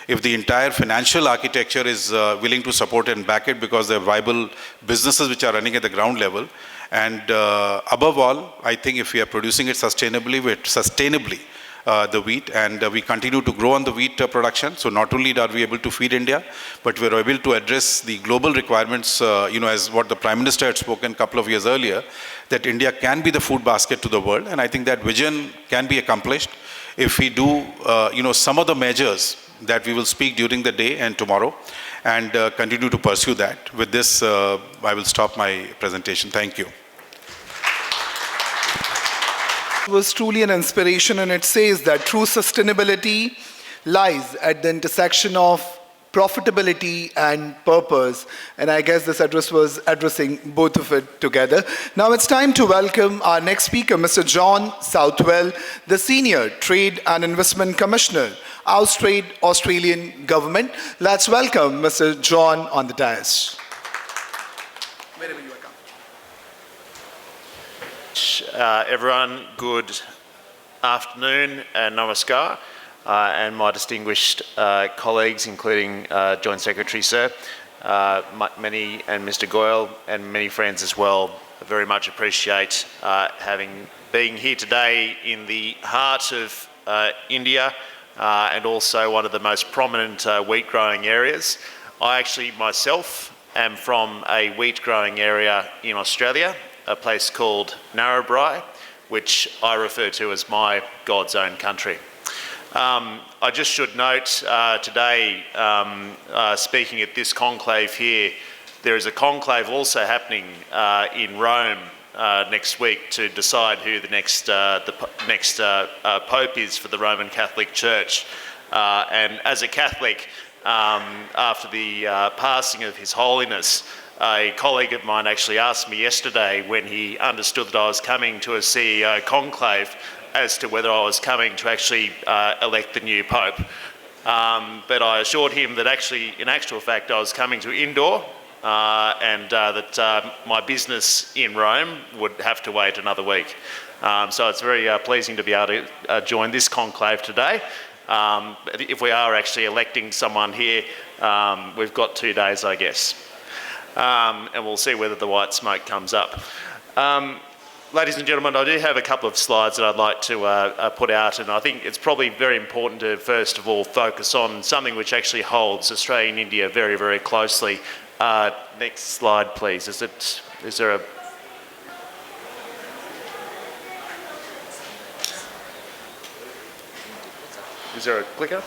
Speaker 6: if the entire financial architecture is willing to support and back it, because there are viable businesses which are running at the ground level. And above all, I think if we are producing it sustainably, the wheat, and we continue to grow on the wheat production. So not only are we able to feed India, but we're able to address the global requirements, as what the Prime Minister had spoken a couple of years earlier, that India can be the food basket to the world. And I think that vision can be accomplished if we do, some of the measures that we will speak during the day and tomorrow, and continue to pursue that. With this, I will stop my presentation. Thank you.
Speaker 1: It was truly an inspiration, and it says that true sustainability lies at the intersection of profitability and purpose. And I guess this address was addressing both of it together. Now it's time to welcome our next speaker, Mr. John Southwell, the Senior Trade and Investment Commissioner, Austrade, Australian Government. Let's welcome Mr. John on the dais. Wherever you are coming.
Speaker 7: Everyone, good afternoon and namaskar, and my distinguished colleagues, including Joint Secretary Sir, many, and Mr. Goyal, and many friends as well. I very much appreciate being here today in the heart of India, and also one of the most prominent wheat growing areas. I actually myself am from a wheat growing area in Australia, a place called Narrabri, which I refer to as my God's own country. I just should note today, speaking at this conclave here, there is a conclave also happening in Rome next week to decide who the next Pope is for the Roman Catholic Church. And as a Catholic, after the passing of His Holiness, a colleague of mine actually asked me yesterday, when he understood that I was coming to a CEO conclave, as to whether I was coming to actually elect the new Pope. But I assured him that actually, in actual fact, I was coming to Indore, and that my business in Rome would have to wait another week. So it's very pleasing to be able to join this conclave today. If we are actually electing someone here, we've got 2 days, I guess. And we'll see whether the white smoke comes up. Ladies and gentlemen, I do have a couple of slides that I'd like to put out, and I think it's probably very important to first of all focus on something which actually holds Australia and India very, very closely. Next slide, please. Is there a... Is there a clicker?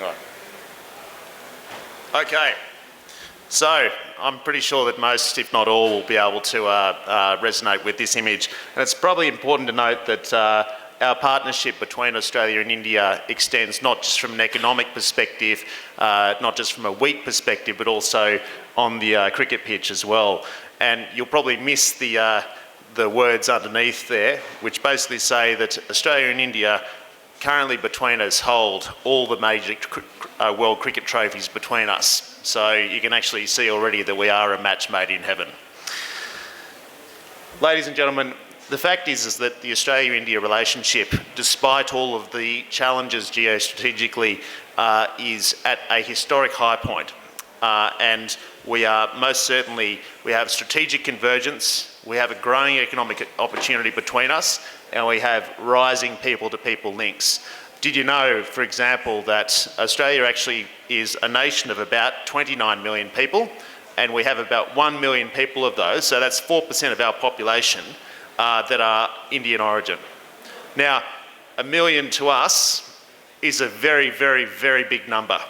Speaker 7: Right. Okay. So, I'm pretty sure that most, if not all, will be able to resonate with this image. And it's probably important to note that our partnership between Australia and India extends not just from an economic perspective, not just from a wheat perspective, but also on the cricket pitch as well. And you'll probably miss the words underneath there, which basically say that Australia and India currently between us hold all the major world cricket trophies between us. So you can actually see already that we are a match made in heaven. Ladies and gentlemen, the fact is that the Australia-India relationship, despite all of the challenges geostrategically, is at a historic high point. And we are most certainly, we have strategic convergence, we have a growing economic opportunity between us, and we have rising people-to-people links. Did you know, for example, that Australia actually is a nation of about 29 million people, and we have about 1 million people of those, so that's 4% of our population, that are Indian origin. Now, 1 million to us is a very, very, very big number.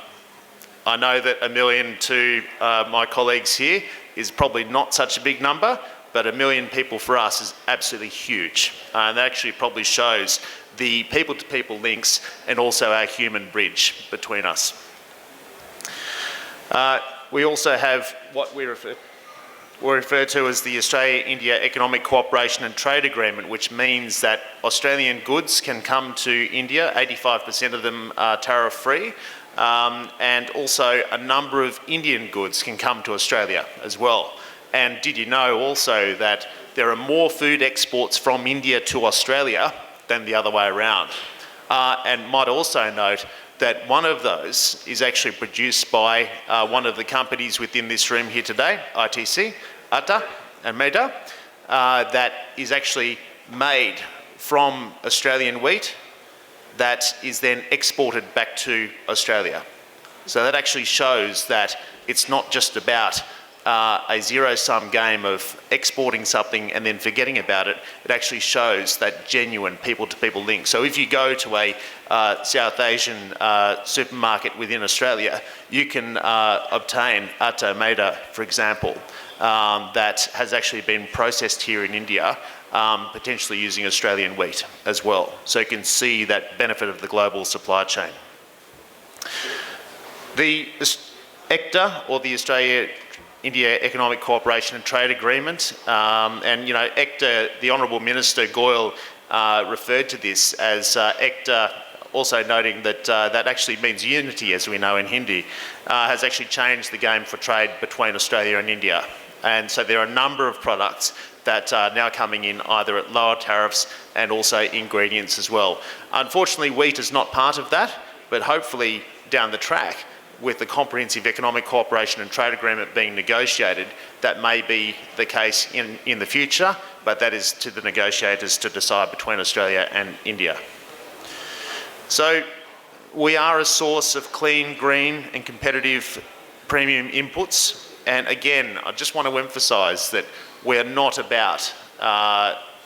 Speaker 7: I know that 1 million to my colleagues here is probably not such a big number, but 1 million people for us is absolutely huge. And that actually probably shows the people-to-people links and also our human bridge between us. We also have what we refer to as the Australia-India Economic Cooperation and Trade Agreement, which means that Australian goods can come to India, 85% of them are tariff-free, and also a number of Indian goods can come to Australia as well. And did you know also that there are more food exports from India to Australia than the other way around? And might also note that one of those is actually produced by one of the companies within this room here today, ITC, Atta and Madhya, that is actually made from Australian wheat that is then exported back to Australia. So that actually shows that it's not just about a zero-sum game of exporting something and then forgetting about it. It actually shows that genuine people-to-people link. So if you go to a South Asian supermarket within Australia, you can obtain Atta Madhya, for example, that has actually been processed here in India, potentially using Australian wheat as well. So you can see that benefit of the global supply chain. The ECTA, or the Australia-India Economic Cooperation and Trade Agreement, and you know, ECTA, the Honourable Minister Goyal referred to this as ECTA, also noting that that actually means unity, as we know in Hindi, has actually changed the game for trade between Australia and India. And so there are a number of products that are now coming in either at lower tariffs and also ingredients as well. Unfortunately, wheat is not part of that, but hopefully down the track, with the Comprehensive Economic Cooperation and Trade Agreement being negotiated, that may be the case in the future, but that is to the negotiators to decide between Australia and India. So we are a source of clean, green and competitive premium inputs. And again, I just want to emphasise that we're not about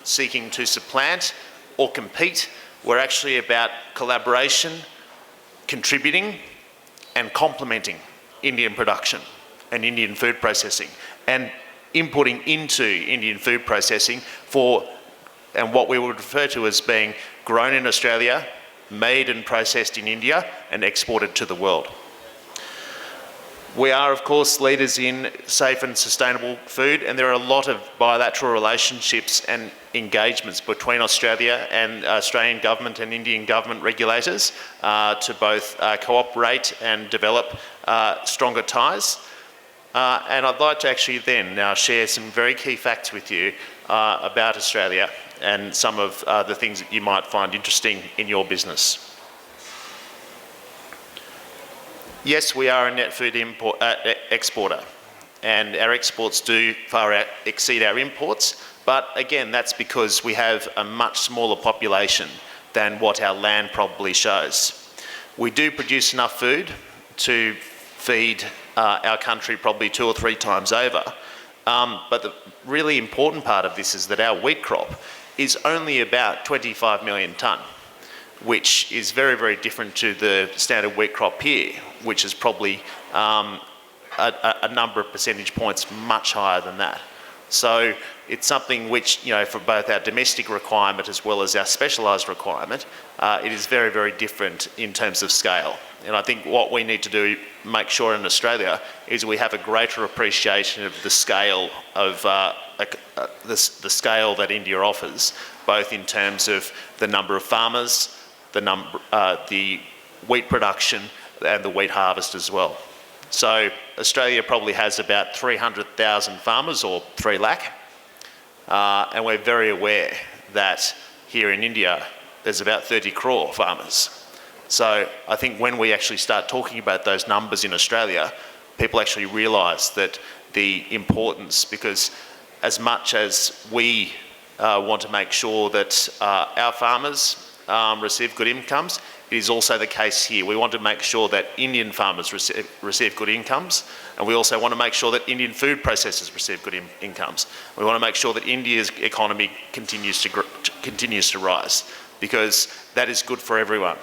Speaker 7: seeking to supplant or compete. We're actually about collaboration, contributing and complementing Indian production and Indian food processing, and inputting into Indian food processing and what we would refer to as being grown in Australia, made and processed in India, and exported to the world. We are, of course, leaders in safe and sustainable food, and there are a lot of bilateral relationships and engagements between Australia and Australian government and Indian government regulators to both cooperate and develop stronger ties. And I'd like to actually then now share some very key facts with you about Australia and some of the things that you might find interesting in your business. Yes, we are a net food exporter, and our exports do far exceed our imports, but again, that's because we have a much smaller population than what our land probably shows. We do produce enough food to feed our country probably 2 or 3 times over, but the really important part of this is that our wheat crop is only about 25 million tonne, which is very, very different to the standard wheat crop here, which is probably a number of percentage points much higher than that. So it's something which, you know, for both our domestic requirement as well as our specialised requirement, it is very, very different in terms of scale. And I think what we need to do, make sure in Australia, is we have a greater appreciation of the scale of the scale that India offers, both in terms of the number of farmers, the wheat production, and the wheat harvest as well. So Australia probably has about 300,000 farmers, or 3 lakh, and we're very aware that here in India there's about 30 crore farmers. So I think when we actually start talking about those numbers in Australia, people actually realise that the importance, because as much as we want to make sure that our farmers receive good incomes, it is also the case here. We want to make sure that Indian farmers receive good incomes, and we also want to make sure that Indian food processors receive good incomes. We want to make sure that India's economy continues to rise, because that is good for everyone,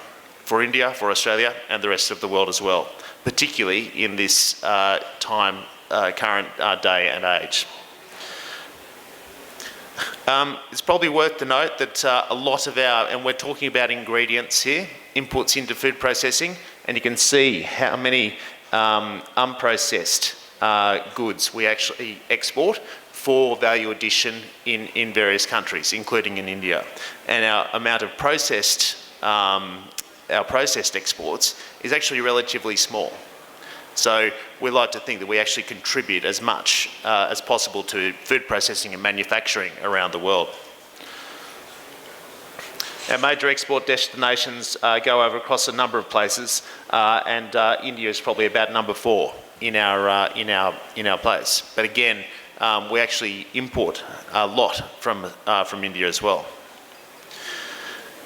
Speaker 7: for India, for Australia, and the rest of the world as well, particularly in this current day and age. It's probably worth to note that a lot of and we're talking about ingredients here, inputs into food processing, and you can see how many unprocessed goods we actually export for value addition in various countries, including in India. And our amount of processed exports is actually relatively small. So we like to think that we actually contribute as much as possible to food processing and manufacturing around the world. Our major export destinations go over across a number of places, and India is probably about number 4 in our place. But again, we actually import a lot from India as well.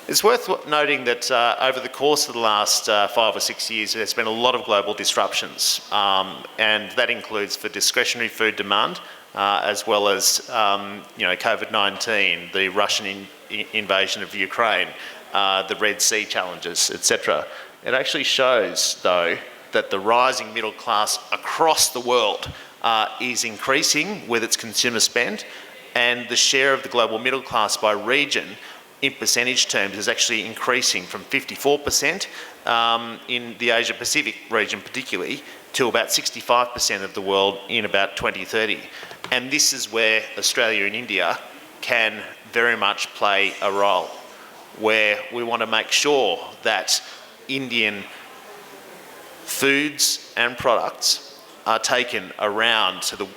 Speaker 7: It's worth noting that over the course of the last 5 or 6 years, there's been a lot of global disruptions, and that includes for discretionary food demand, as well as COVID-19, the Russian invasion of Ukraine, the Red Sea challenges, etc. It actually shows, though, that the rising middle class across the world is increasing with its consumer spend, and the share of the global middle class by region in percentage terms is actually increasing from 54% in the Asia Pacific region particularly to about 65% of the world in about 2030. And this is where Australia and India can very much play a role, where we want to make sure that Indian foods and products are taken around to the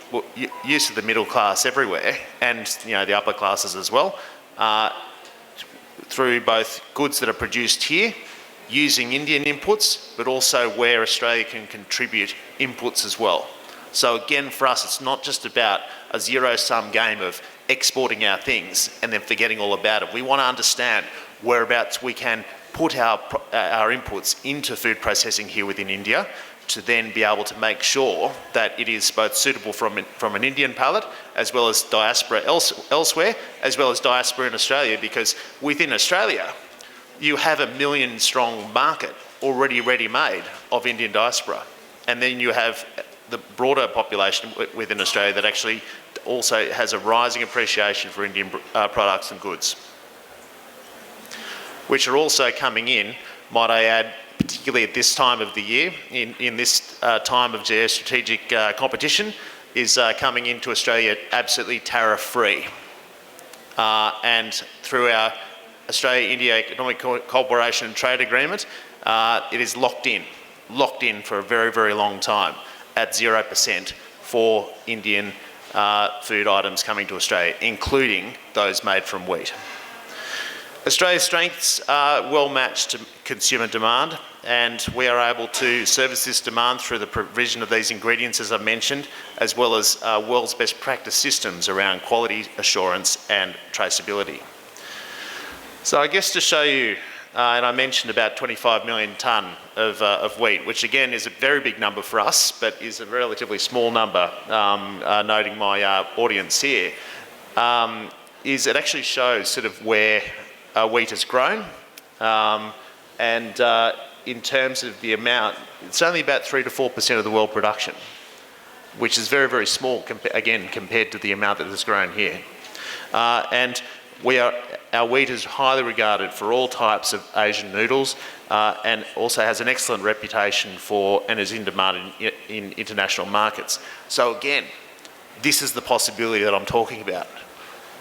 Speaker 7: use of the middle class everywhere, and the upper classes as well, through both goods that are produced here using Indian inputs, but also where Australia can contribute inputs as well. So again, for us, it's not just about a zero-sum game of exporting our things and then forgetting all about it. We want to understand whereabouts we can put our inputs into food processing here within India, to then be able to make sure that it is both suitable from an Indian palate, as well as diaspora elsewhere, as well as diaspora in Australia, because within Australia, you have a 1 million strong market already ready-made of Indian diaspora. And then you have the broader population within Australia that actually also has a rising appreciation for Indian products and goods, which are also coming in, might I add, particularly at this time of the year, in this time of geostrategic competition, is coming into Australia absolutely tariff-free. And through our Australia-India Economic Cooperation and Trade Agreement, it is locked in for a very, very long time at 0% for Indian food items coming to Australia, including those made from wheat. Australia's strengths are well matched to consumer demand, and we are able to service this demand through the provision of these ingredients, as I mentioned, as well as world's best practice systems around quality assurance and traceability. So I guess to show you, and I mentioned about 25 million tonne of wheat, which again is a very big number for us, but is a relatively small number, noting my audience here, is it actually shows sort of where wheat has grown, and in terms of the amount, it's only about 3 to 4% of the world production, which is very, very small, again, compared to the amount that has grown here. And our wheat is highly regarded for all types of Asian noodles, and also has an excellent reputation for, and is in demand in international markets. So again, this is the possibility that I'm talking about.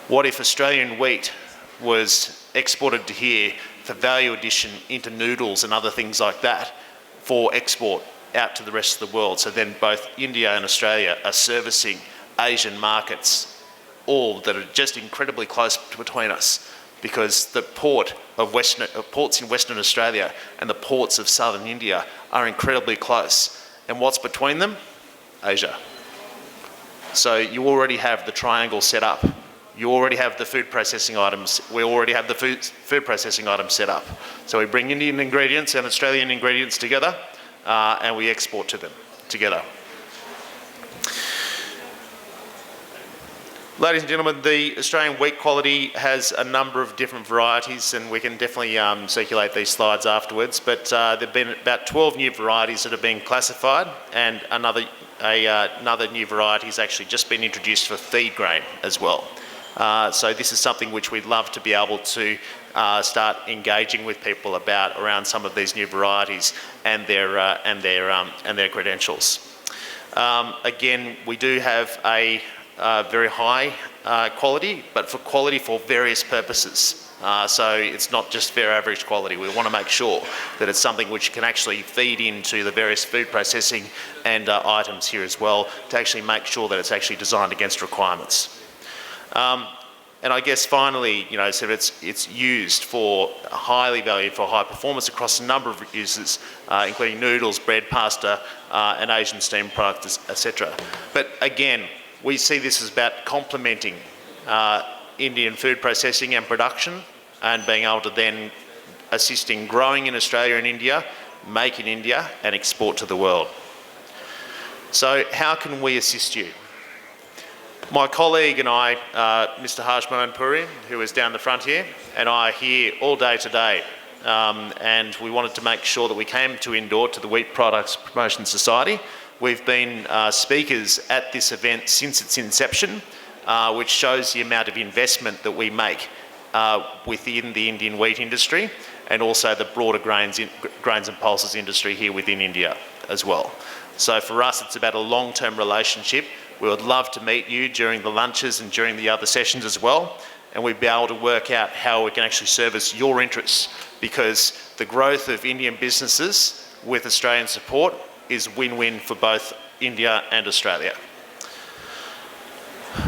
Speaker 7: What if Australian wheat was exported to here for value addition into noodles and other things like that for export out to the rest of the world? So then both India and Australia are servicing Asian markets, all that are just incredibly close between us, because the ports in Western Australia and the ports of southern India are incredibly close. And what's between them? Asia. So you already have the triangle set up. You already have the food processing items. We already have the food processing items set up. So we bring Indian ingredients and Australian ingredients together, and we export to them together. Ladies and gentlemen, the Australian wheat quality has a number of different varieties, and we can definitely circulate these slides afterwards, but there have been about 12 new varieties that have been classified, and another new variety has actually just been introduced for feed grain as well. So this is something which we'd love to be able to start engaging with people about around some of these new varieties and their credentials. Again, we do have a very high quality, but for quality for various purposes. So it's not just fair average quality. We want to make sure that it's something which can actually feed into the various food processing and items here as well, to actually make sure that it's actually designed against requirements. And I guess finally, so it's used for highly valued for high performance across a number of uses, including noodles, bread, pasta, and Asian steamed products, etc. But again, we see this as about complementing Indian food processing and production, and being able to then assist in growing in Australia and India, make in India, and export to the world. So how can we assist you? My colleague and I, Mr. Harsh Mohanpuri, who is down the front here, and I are here all day today, and we wanted to make sure that we came to Indore, to the Wheat Products Promotion Society. We've been speakers at this event since its inception, which shows the amount of investment that we make within the Indian wheat industry, and also the broader grains and pulses industry here within India as well. So for us, it's about a long-term relationship. We would love to meet you during the lunches and during the other sessions as well, and we'd be able to work out how we can actually service your interests, because the growth of Indian businesses with Australian support is win-win for both India and Australia.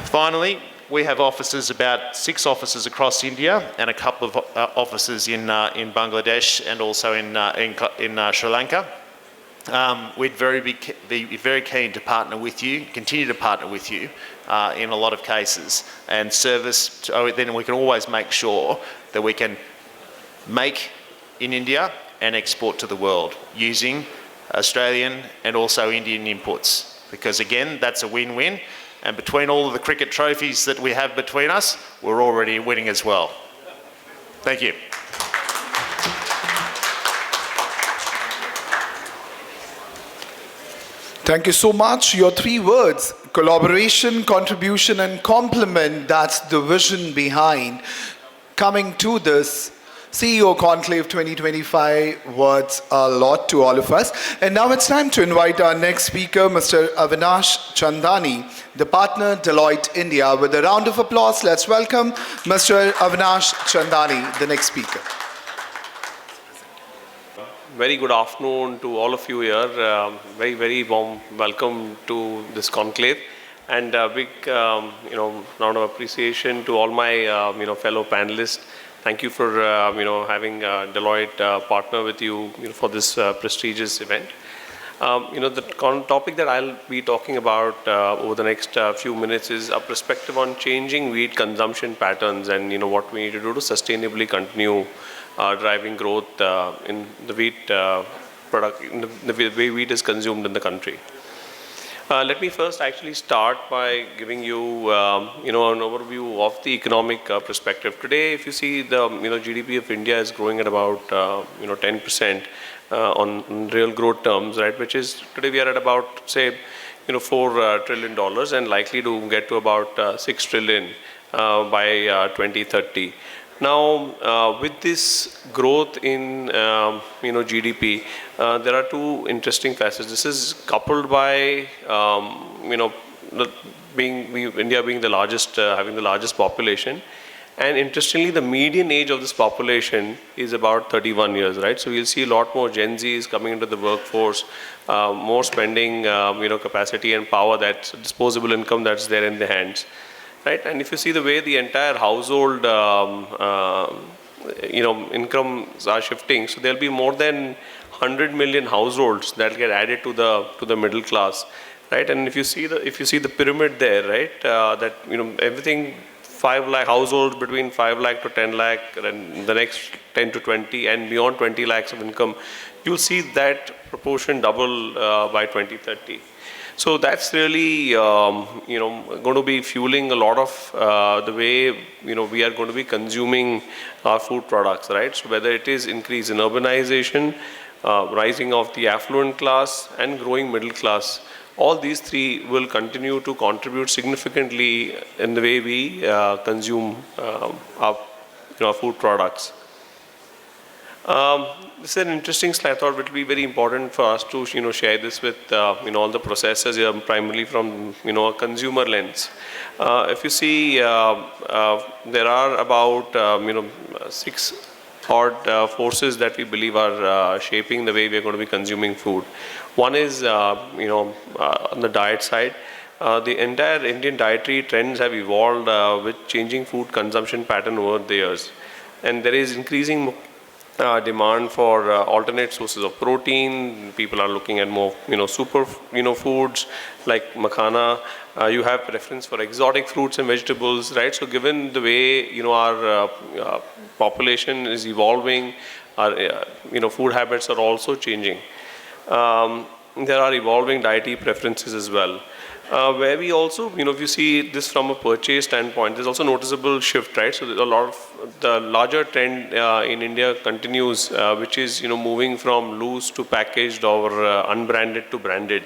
Speaker 7: Finally, we have offices, about 6 offices across India, and a couple of offices in Bangladesh and also in Sri Lanka. We'd be very keen to partner with you, continue to partner with you in a lot of cases, and service. Then we can always make sure that we can make in India and export to the world using Australian and also Indian inputs, because again, that's a win-win. And between all of the cricket trophies that we have between us, we're already winning as well. Thank you.
Speaker 1: Thank you so much. Your 3 words, collaboration, contribution, and complement, that's the vision behind coming to this CEO Conclave 2025, words a lot to all of us. And now it's time to invite our next speaker, Mr. Avinash Chandani, the partner, Deloitte India. With a round of applause, let's welcome Mr. Avinash Chandani, the next speaker.
Speaker 8: Very good afternoon to all of you here. Very, very warm welcome to this conclave, and a big, round of appreciation to all my, fellow panelists thank you for having Deloitte partner with you, for this prestigious event. The topic that I'll be talking about over the next few minutes is a perspective on changing wheat consumption patterns and what we need to do to sustainably continue driving growth in the wheat product, in the way wheat is consumed in the country. Let me first actually start by giving you, an overview of the economic perspective. Today, if you see the, GDP of India is growing at about, 10% on real growth terms, right? Which is, today we are at about, say, $4 trillion and likely to get to about 6 trillion by 2030. Now, with this growth in GDP, there are two interesting facets. This is coupled by India being the largest, having the largest population, and interestingly, the median age of this population is about 31 years, right? So you'll see a lot more Gen Zs coming into the workforce, more spending, capacity and power, that's disposable income that's there in their hands. Right, and if you see the way the entire household, incomes are shifting, so there'll be more than 100 million households that get added to the middle class, right? And if you see the pyramid there, right, that everything 5 lakh households between 5 lakh to 10 lakh, and the next 10 to 20, and beyond 20 lakhs of income, you'll see that proportion double by 2030. So that's really, going to be fueling a lot of the way, we are going to be consuming our food products, right? So whether it is increase in urbanization, rising of the affluent class and growing middle class, all these three will continue to contribute significantly in the way we consume our food products. This is an interesting slide. I thought it would be very important for us to share this with all the processors here, primarily from a consumer lens. If you see, there are about 6 odd forces that we believe are shaping the way we are going to be consuming food. One is on the diet side. The entire Indian dietary trends have evolved with changing food consumption pattern over the years, and there is increasing demand for alternate sources of protein. People are looking at more, super, foods like makhana. You have preference for exotic fruits and vegetables, right? So given the way, our population is evolving, our, food habits are also changing. There are evolving dietary preferences as well. Where we also, if you see this from a purchase standpoint, there's also noticeable shift, right? So there's a lot of the larger trend in India continues, which is, moving from loose to packaged or unbranded to branded.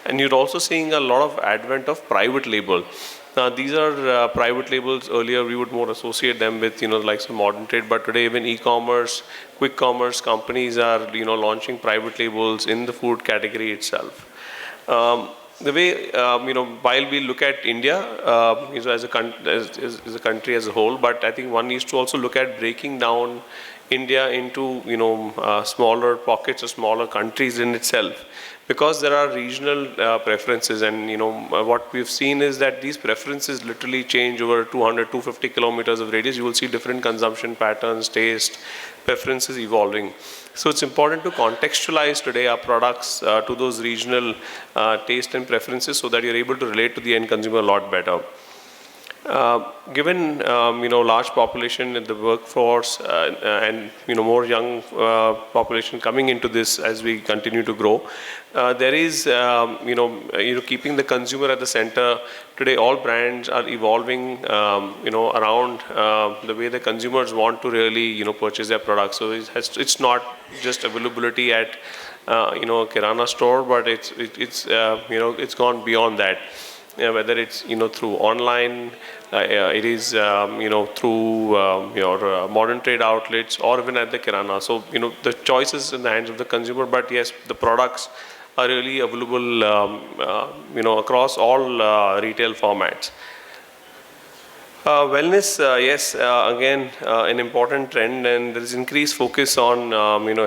Speaker 8: And you're also seeing a lot of advent of private label. Now, these are private labels. Earlier, we would more associate them with, like some modern trade, but today even e-commerce, quick commerce companies are, launching private labels in the food category itself. The way, while we look at India as a country as a whole, but I think one needs to also look at breaking down India into, smaller pockets or smaller countries in itself, because there are regional preferences, and, what we've seen is that these preferences literally change over 200, 250 kilometers of radius. You will see different consumption patterns, taste, preferences evolving. So it's important to contextualize today our products to those regional taste and preferences so that you're able to relate to the end consumer a lot better. Given large population in the workforce and more young population coming into this as we continue to grow, there is keeping the consumer at the center. Today, all brands are evolving around the way the consumers want to really purchase their products. So it's not just availability at a Kirana store, but it's gone beyond that. Whether it's through online, it is through your modern trade outlets, or even at the Kirana. So the choice is in the hands of the consumer. But yes, the products are really available across all retail formats. Wellness, yes, again, an important trend, and there is increased focus on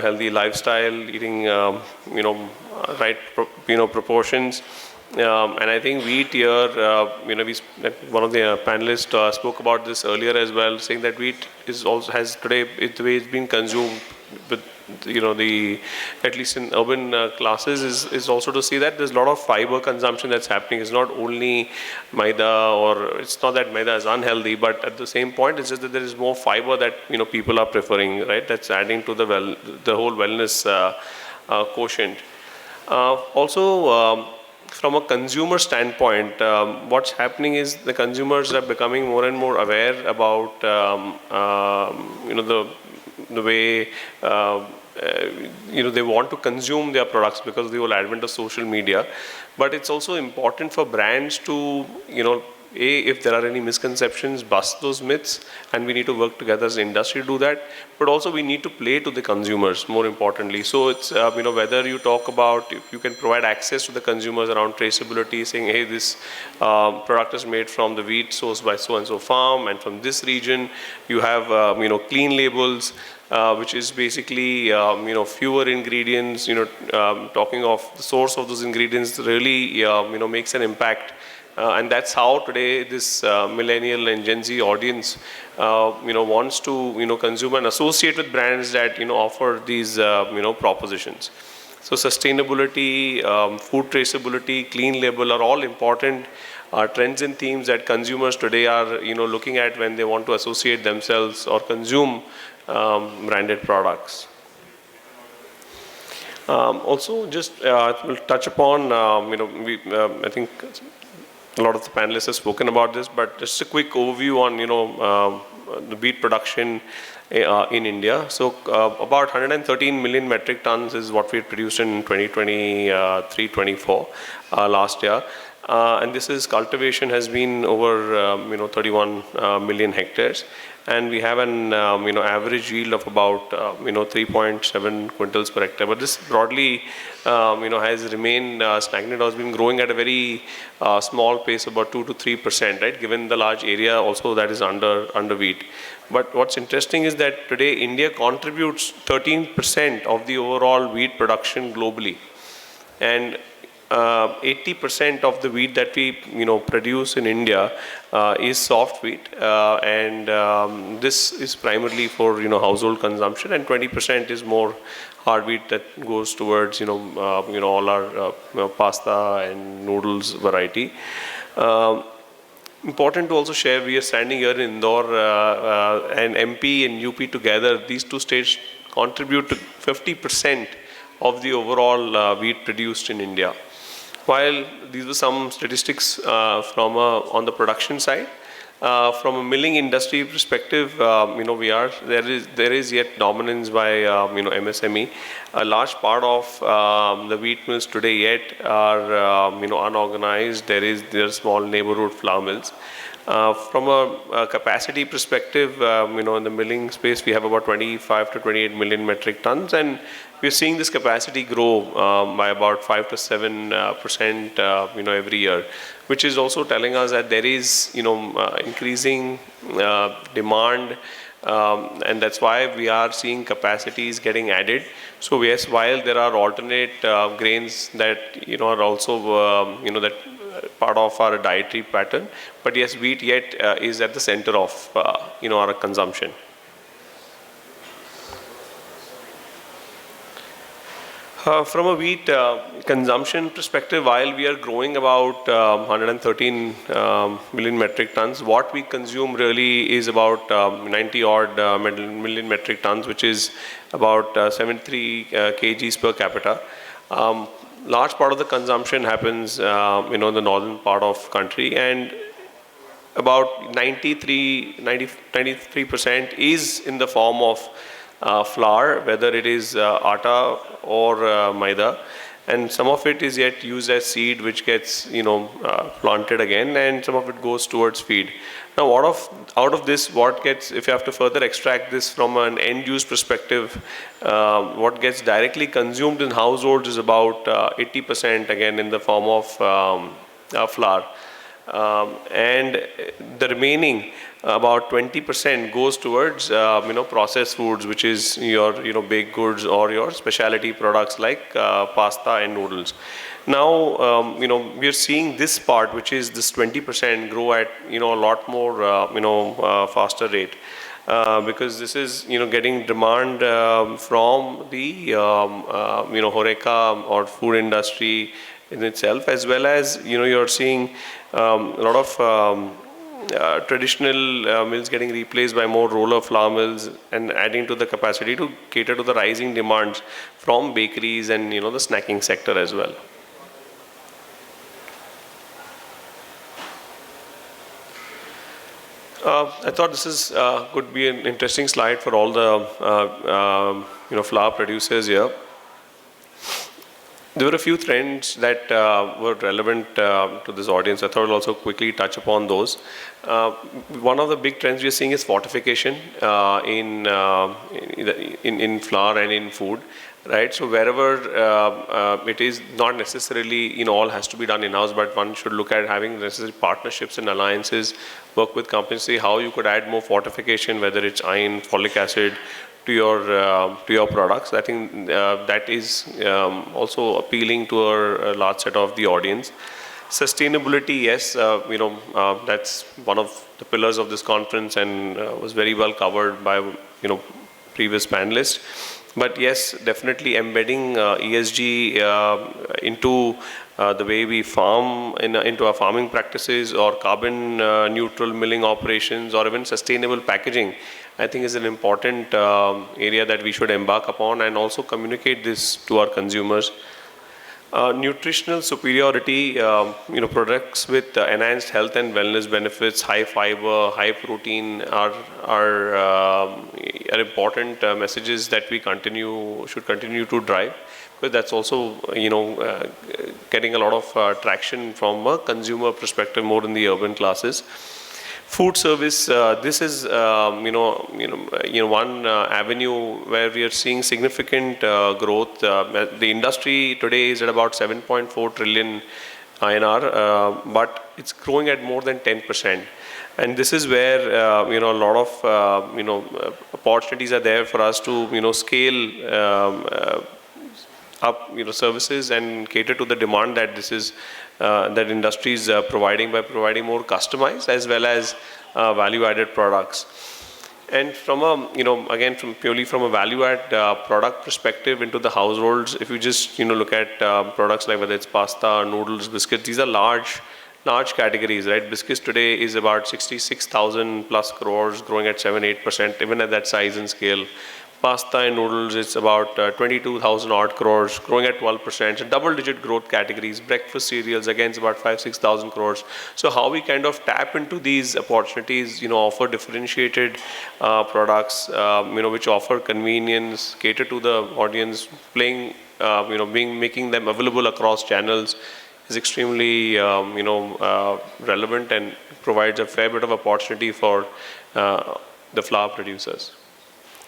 Speaker 8: healthy lifestyle, eating right proportions. And I think wheat here, one of the panelists spoke about this earlier as well, saying that wheat is also has today, the way it's been consumed with, at least in urban classes, is also to see that there's a lot of fiber consumption that's happening. It's not only maida, or it's not that maida is unhealthy, but at the same point, it's just that there is more fiber that, people are preferring, right? That's adding to the whole wellness quotient. Also, from a consumer standpoint, what's happening is the consumers are becoming more and more aware about, the way, they want to consume their products because of the whole advent of social media. But it's also important for brands to, if there are any misconceptions, bust those myths, and we need to work together as an industry to do that. But also we need to play to the consumers, more importantly. So it's, whether you talk about, if you can provide access to the consumers around traceability, saying, hey, this product is made from the wheat sourced by so-and-so farm, and from this region, you have, clean labels, which is basically, fewer ingredients, talking of the source of those ingredients really, makes an impact. And that's how today this millennial and Gen Z audience, wants to, consume and associate with brands that, offer these, propositions. So sustainability, food traceability, clean label are all important trends and themes that consumers today are, looking at when they want to associate themselves or consume branded products. Also, just we'll touch upon, I think a lot of the panelists have spoken about this, but just a quick overview on, the wheat production in India. So about 113 million metric tons is what we produced in 2023-24 last year. And this is cultivation has been over 31 million hectares, and we have an average yield of about 3.7 quintals per hectare. But this broadly has remained stagnant, has been growing at a very small pace, about 2 to 3%, right? Given the large area also that is under wheat. But what's interesting is that today India contributes 13% of the overall wheat production globally, and 80% of the wheat that we produce in India is soft wheat, and this is primarily for household consumption, and 20% is more hard wheat that goes towards all our pasta and noodles variety. Important to also share, we are standing here in Indore, and MP and UP together, these two states contribute to 50% of the overall wheat produced in India. While these were some statistics on the production side, from a milling industry perspective, there is yet dominance by MSME. A large part of the wheat mills today yet are unorganized. There are small neighborhood flour mills. From a capacity perspective, in the milling space, we have about 25 to 28 million metric tons, and we're seeing this capacity grow by about 5 to 7% every year, which is also telling us that there is increasing demand, and that's why we are seeing capacities getting added. So yes, while there are alternate grains that are also that part of our dietary pattern, but yes, wheat yet is at the center of our consumption. From a wheat consumption perspective, while we are growing about 113 million metric tons, what we consume really is about 90 odd million metric tons, which is about 73 kgs per capita. Large part of the consumption happens in the northern part of country, and about 93% is in the form of flour, whether it is atta or maida, and some of it is yet used as seed, which gets planted again, and some of it goes towards feed. Now, out of this, what gets, if you have to further extract this from an end use perspective, what gets directly consumed in households is about 80% again in the form of flour, and the remaining about 20% goes towards processed foods, which is your baked goods or your specialty products like pasta and noodles. Now, we are seeing this part, which is this 20% grow at, a lot more, faster rate. Because this is, getting demand from the, HoReCa or food industry in itself, as well as, you're seeing a lot of traditional mills getting replaced by more roller flour mills and adding to the capacity to cater to the rising demands from bakeries and, the snacking sector as well. I thought this is could be an interesting slide for all the flour producers here. There were a few trends that were relevant to this audience. I thought I'll also quickly touch upon those. One of the big trends we're seeing is fortification in flour and in food. Right, so wherever it is not necessarily, all has to be done in-house, but one should look at having necessary partnerships and alliances, work with companies, see how you could add more fortification, whether it's iron, folic acid, to your products. I think that is also appealing to a large set of the audience. Sustainability, yes, that's one of the pillars of this conference and was very well covered by previous panelists. But yes, definitely embedding ESG into the way we farm, into our farming practices, or carbon neutral milling operations, or even sustainable packaging, I think is an important area that we should embark upon and also communicate this to our consumers. Nutritional superiority, products with enhanced health and wellness benefits, high fiber, high protein are important messages that we should continue to drive. But that's also, getting a lot of traction from a consumer perspective, more in the urban classes. Food service, this is, one avenue where we are seeing significant growth. The industry today is at about 7.4 trillion INR, but it's growing at more than 10%. And this is where, a lot of, opportunities are there for us to, scale up, services and cater to the demand that this is, that industry is providing, by providing more customized as well as value-added products. And from a, again, purely from a value-add product perspective into the households, if you just, look at products like whether it's pasta, noodles, biscuits, these are large categories, right? Biscuits today is about 66,000 plus crores, growing at 7-8%, even at that size and scale. Pasta and noodles, it's about 22,000 odd crores, growing at 12%. So double-digit growth categories. Breakfast cereals, again, it's about 5,000-6,000 crores. So how we kind of tap into these opportunities, offer differentiated products, which offer convenience, cater to the audience, playing, making them available across channels, is extremely, relevant and provides a fair bit of opportunity for the flour producers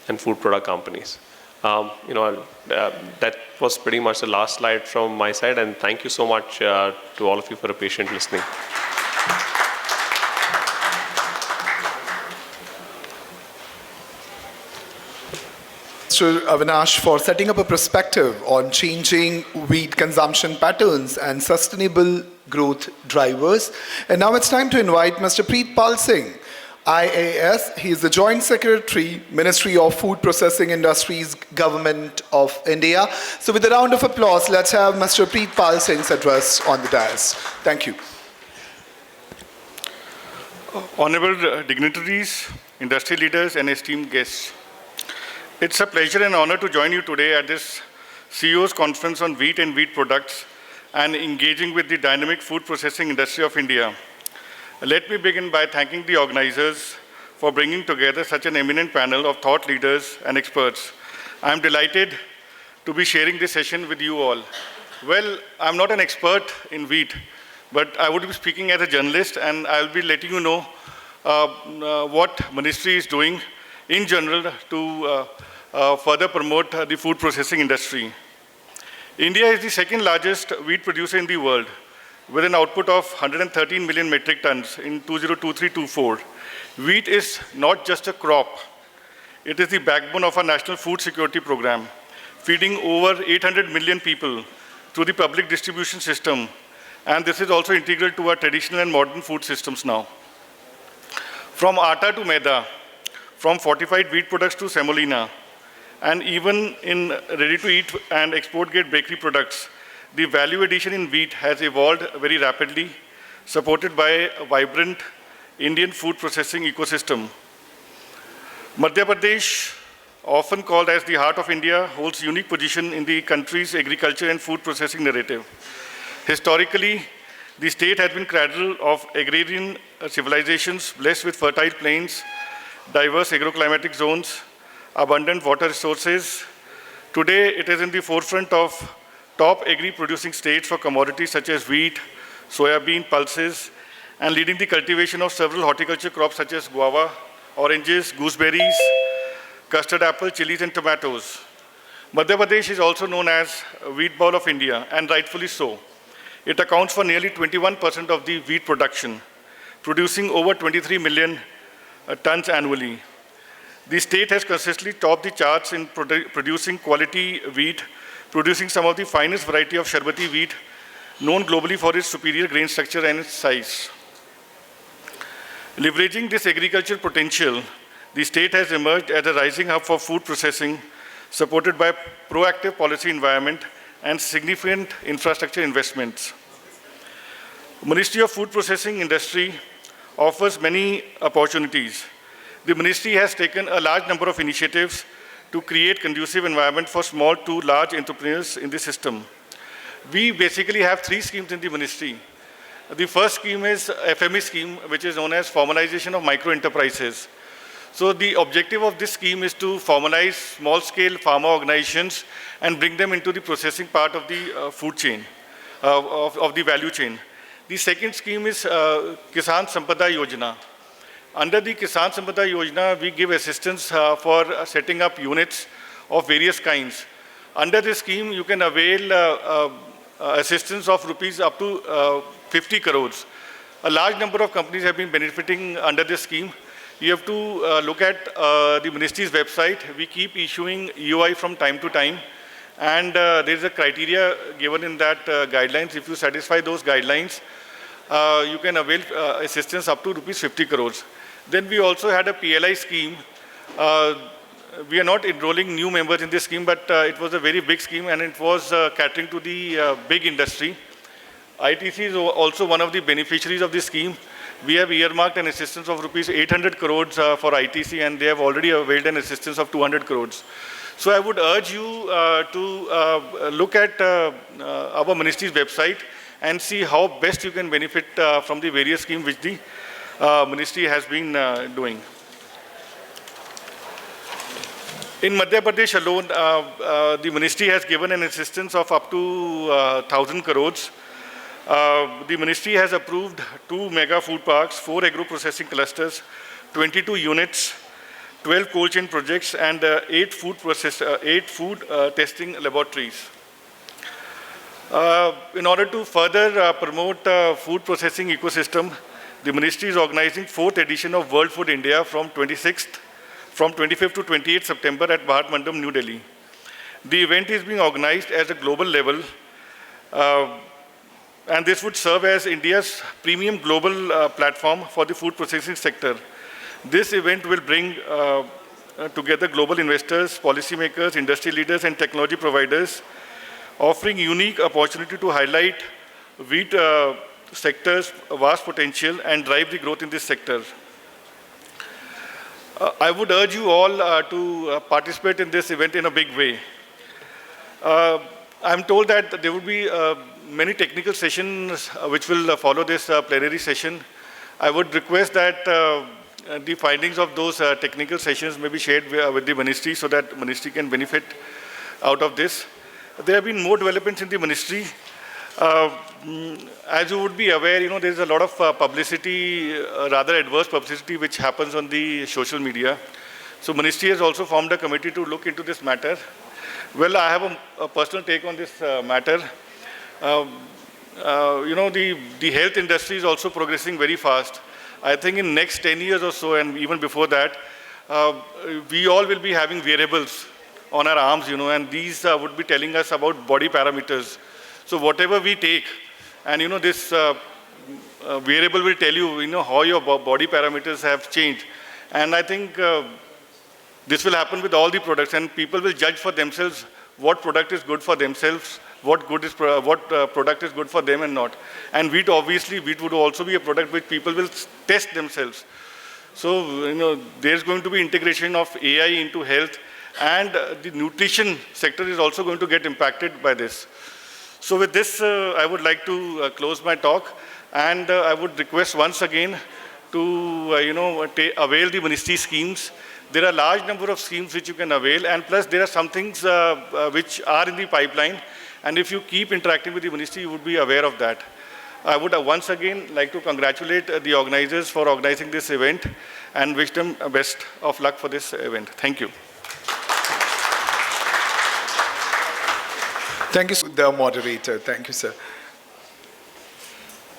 Speaker 8: and food product companies. That was pretty much the last slide from my side, and thank you so much to all of you for a patient listening.
Speaker 1: Mr. Avinash, for setting up a perspective on changing wheat consumption patterns and sustainable growth drivers. And now it's time to invite Mr. Preetpal Singh, IAS. He is the Joint Secretary, Ministry of Food Processing Industries, Government of India. So with a round of applause, let's have Mr. Preetpal Singh's address on the dais. Thank you.
Speaker 9: Honorable dignitaries, industry leaders, and esteemed guests. It's a pleasure and honor to join you today at this CEO's conference on wheat and wheat products and engaging with the dynamic food processing industry of India. Let me begin by thanking the organizers for bringing together such an eminent panel of thought leaders and experts. I'm delighted to be sharing this session with you all. Well, I'm not an expert in wheat, but I would be speaking as a journalist, and I'll be letting you know what ministry is doing in general to further promote the food processing industry. India is the second largest wheat producer in the world, with an output of 113 million metric tons in 2023-24. Wheat is not just a crop. It is the backbone of our national food security program, feeding over 800 million people through the public distribution system. And this is also integral to our traditional and modern food systems now. From atta to maida, from fortified wheat products to semolina, and even in ready-to-eat and export-grade bakery products, the value addition in wheat has evolved very rapidly, supported by a vibrant Indian food processing ecosystem. Madhya Pradesh, often called as the heart of India, holds unique position in the country's agriculture and food processing narrative. Historically, the state has been cradle of agrarian civilizations blessed with fertile plains, diverse agroclimatic zones, abundant water resources. Today, it is in the forefront of top agri-producing states for commodities such as wheat, soybean, pulses, and leading the cultivation of several horticulture crops such as guava, oranges, gooseberries, custard apple, chilies, and tomatoes. Madhya Pradesh is also known as wheat bowl of India, and rightfully so. It accounts for nearly 21% of the wheat production, producing over 23 million tons annually. The state has consistently topped the charts in producing quality wheat, producing some of the finest variety of sharbati wheat, known globally for its superior grain structure and its size. Leveraging this agricultural potential, the state has emerged as a rising hub for food processing, supported by proactive policy environment and significant infrastructure investments. Ministry of Food Processing Industry offers many opportunities. The ministry has taken a large number of initiatives to create conducive environment for small to large entrepreneurs in the system. We basically have 3 schemes in the ministry. The first scheme is FME scheme, which is known as Formalization of Micro Enterprises. So the objective of this scheme is to formalize small-scale farmer organizations and bring them into the processing part of the food chain, of the value chain. The second scheme is Kisan Sampada Yojana. Under the Kisan Sampada Yojana, we give assistance for setting up units of various kinds. Under this scheme, you can avail assistance of rupees up to 50 crores. A large number of companies have been benefiting under this scheme. You have to look at the ministry's website. We keep issuing EOI from time to time. And there is a criteria given in that guidelines. If you satisfy those guidelines, you can avail assistance up to rupees 50 crores. Then we also had a PLI scheme. We are not enrolling new members in this scheme, but it was a very big scheme and it was catering to the big industry. ITC is also one of the beneficiaries of this scheme. We have earmarked an assistance of rupees 800 crores for ITC, and they have already availed an assistance of 200 crores. So I would urge you to look at our ministry's website and see how best you can benefit from the various schemes which the ministry has been doing. In Madhya Pradesh alone, the ministry has given an assistance of up to 1,000 crores. The ministry has approved 2 mega food parks, 4 agro-processing clusters, 22 units, 12 cold chain projects, and 8 food testing laboratories. In order to further promote food processing ecosystem, the ministry is organizing 4th edition of World Food India from 25th to 28th September at Bharat Mandap, New Delhi. The event is being organized at a global level, and this would serve as India's premium global platform for the food processing sector. This event will bring together global investors, policymakers, industry leaders, and technology providers, offering unique opportunity to highlight wheat sector's vast potential and drive the growth in this sector. I would urge you all to participate in this event in a big way. I'm told that there will be many technical sessions which will follow this plenary session. I would request that the findings of those technical sessions may be shared with the ministry so that ministry can benefit out of this. There have been more developments in the ministry. As you would be aware, there is a lot of publicity, rather adverse publicity, which happens on the social media. So ministry has also formed a committee to look into this matter. Well, I have a personal take on this matter. The health industry is also progressing very fast. I think in next 10 years or so, and even before that, we all will be having wearables on our arms, and these would be telling us about body parameters. So whatever we take, and this variable will tell you, how your body parameters have changed. And I think this will happen with all the products, and people will judge for themselves what product is good for themselves, what product is good for them and not. And wheat would also be a product which people will test themselves. So, there's going to be integration of AI into health, and the nutrition sector is also going to get impacted by this. So with this, I would like to close my talk, and I would request once again to, avail the ministry schemes. There are a large number of schemes which you can avail, and plus there are some things which are in the pipeline, and if you keep interacting with the ministry, you would be aware of that. I would once again like to congratulate the organizers for organizing this event and wish them best of luck for this event. Thank you.
Speaker 1: Thank you, the moderator. Thank you, sir.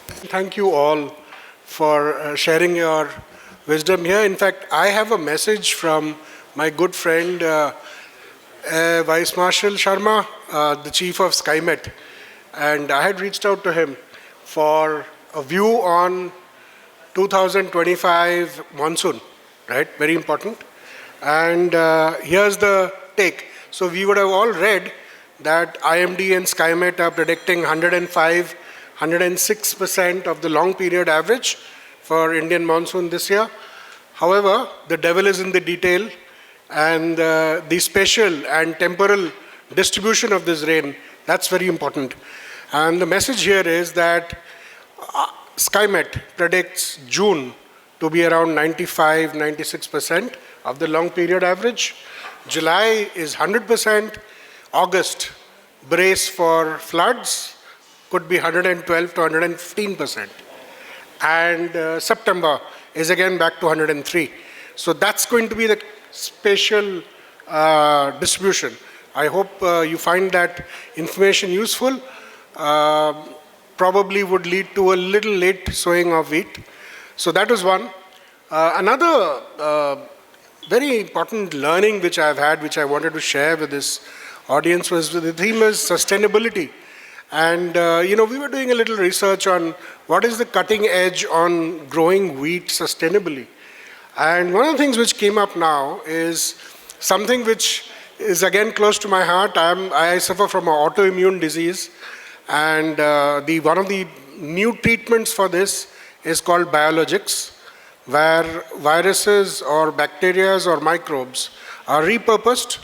Speaker 2: Thank you all for sharing your wisdom here. In fact, I have a message from my good friend, Vice Marshal Sharma, the chief of SkyMet. And I had reached out to him for a view on 2025 monsoon, right? Very important. And here's the take. So we would have all read that IMD and SkyMet are predicting 105, 106% of the long period average for Indian monsoon this year. However, the devil is in the detail, and the spatial and temporal distribution of this rain, that's very important. And the message here is that SkyMet predicts June to be around 95, 96% of the long period average. July is 100%. August, brace for floods, could be 112 to 115%. And September is again back to 103. So that's going to be the spatial distribution. I hope you find that information useful. Probably would lead to a little late sowing of wheat. So that was one. Another very important learning which I've had, which I wanted to share with this audience, was the theme is sustainability. And, we were doing a little research on what is the cutting edge on growing wheat sustainably. And one of the things which came up now is something which is again close to my heart. I suffer from an autoimmune disease, and one of the new treatments for this is called biologics, where viruses or bacteria or microbes are repurposed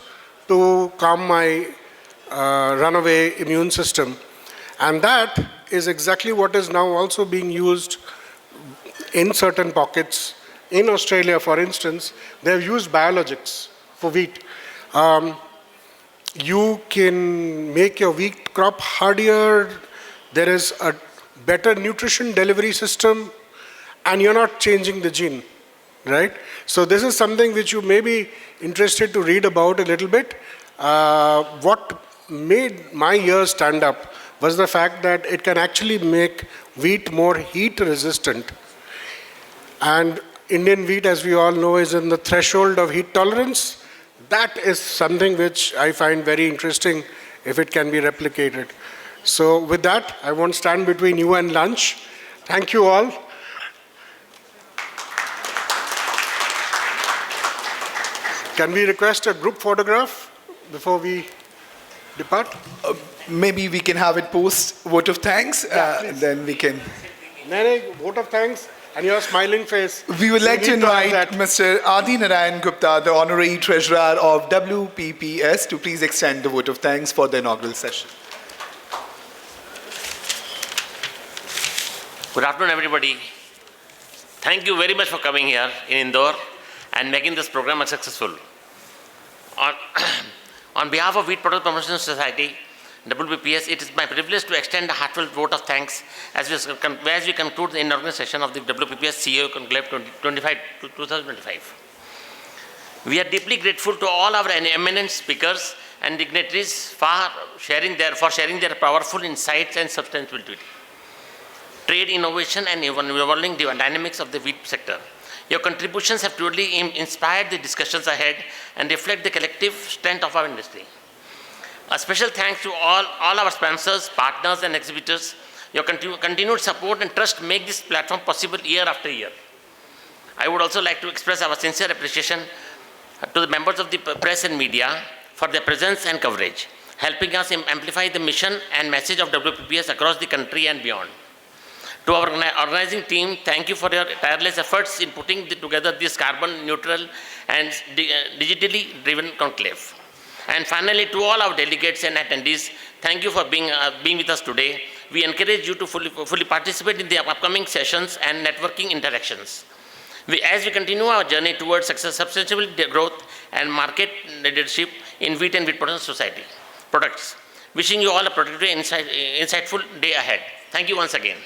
Speaker 2: to calm my runaway immune system. And that is exactly what is now also being used in certain pockets. In Australia, for instance, they've used biologics for wheat. You can make your wheat crop hardier. There is a better nutrition delivery system, and you're not changing the gene, right? So this is something which you may be interested to read about a little bit. What made my ears stand up was the fact that it can actually make wheat more heat resistant. And Indian wheat, as we all know, is in the threshold of heat tolerance. That is something which I find very interesting if it can be replicated. So with that, I won't stand between you and lunch. Thank you all. Can we request a group photograph before we depart?
Speaker 1: Maybe we can have it post vote of thanks, and then we can.
Speaker 2: Nene, vote of thanks and your smiling face.
Speaker 1: We would like to invite Mr. Adi Narayan Gupta, the Honorary Treasurer of WPPS, to please extend the vote of thanks for the inaugural session.
Speaker 10: Good afternoon, everybody. Thank you very much for coming here in Indore and making this program successful. On behalf of Wheat Product Promotion Society, WPPS, it is my privilege to extend a heartfelt vote of thanks as we conclude the inaugural session of the WPPS CEO Conclave 2025. We are deeply grateful to all our eminent speakers and dignitaries for sharing their powerful insights and sustainability, trade innovation, and evolving the dynamics of the wheat sector. Your contributions have truly inspired the discussions ahead and reflect the collective strength of our industry. A special thanks to all our sponsors, partners, and exhibitors. Your continued support and trust make this platform possible year after year. I would also like to express our sincere appreciation to the members of the press and media for their presence and coverage, helping us amplify the mission and message of WPPS across the country and beyond. To our organizing team, thank you for your tireless efforts in putting together this carbon neutral and digitally driven conclave. And finally, to all our delegates and attendees, thank you for being with us today. We encourage you to fully participate in the upcoming sessions and networking interactions. As we continue our journey towards substantial growth and market leadership in wheat and wheat products. Wishing you all a productive, insightful day ahead. Thank you once again.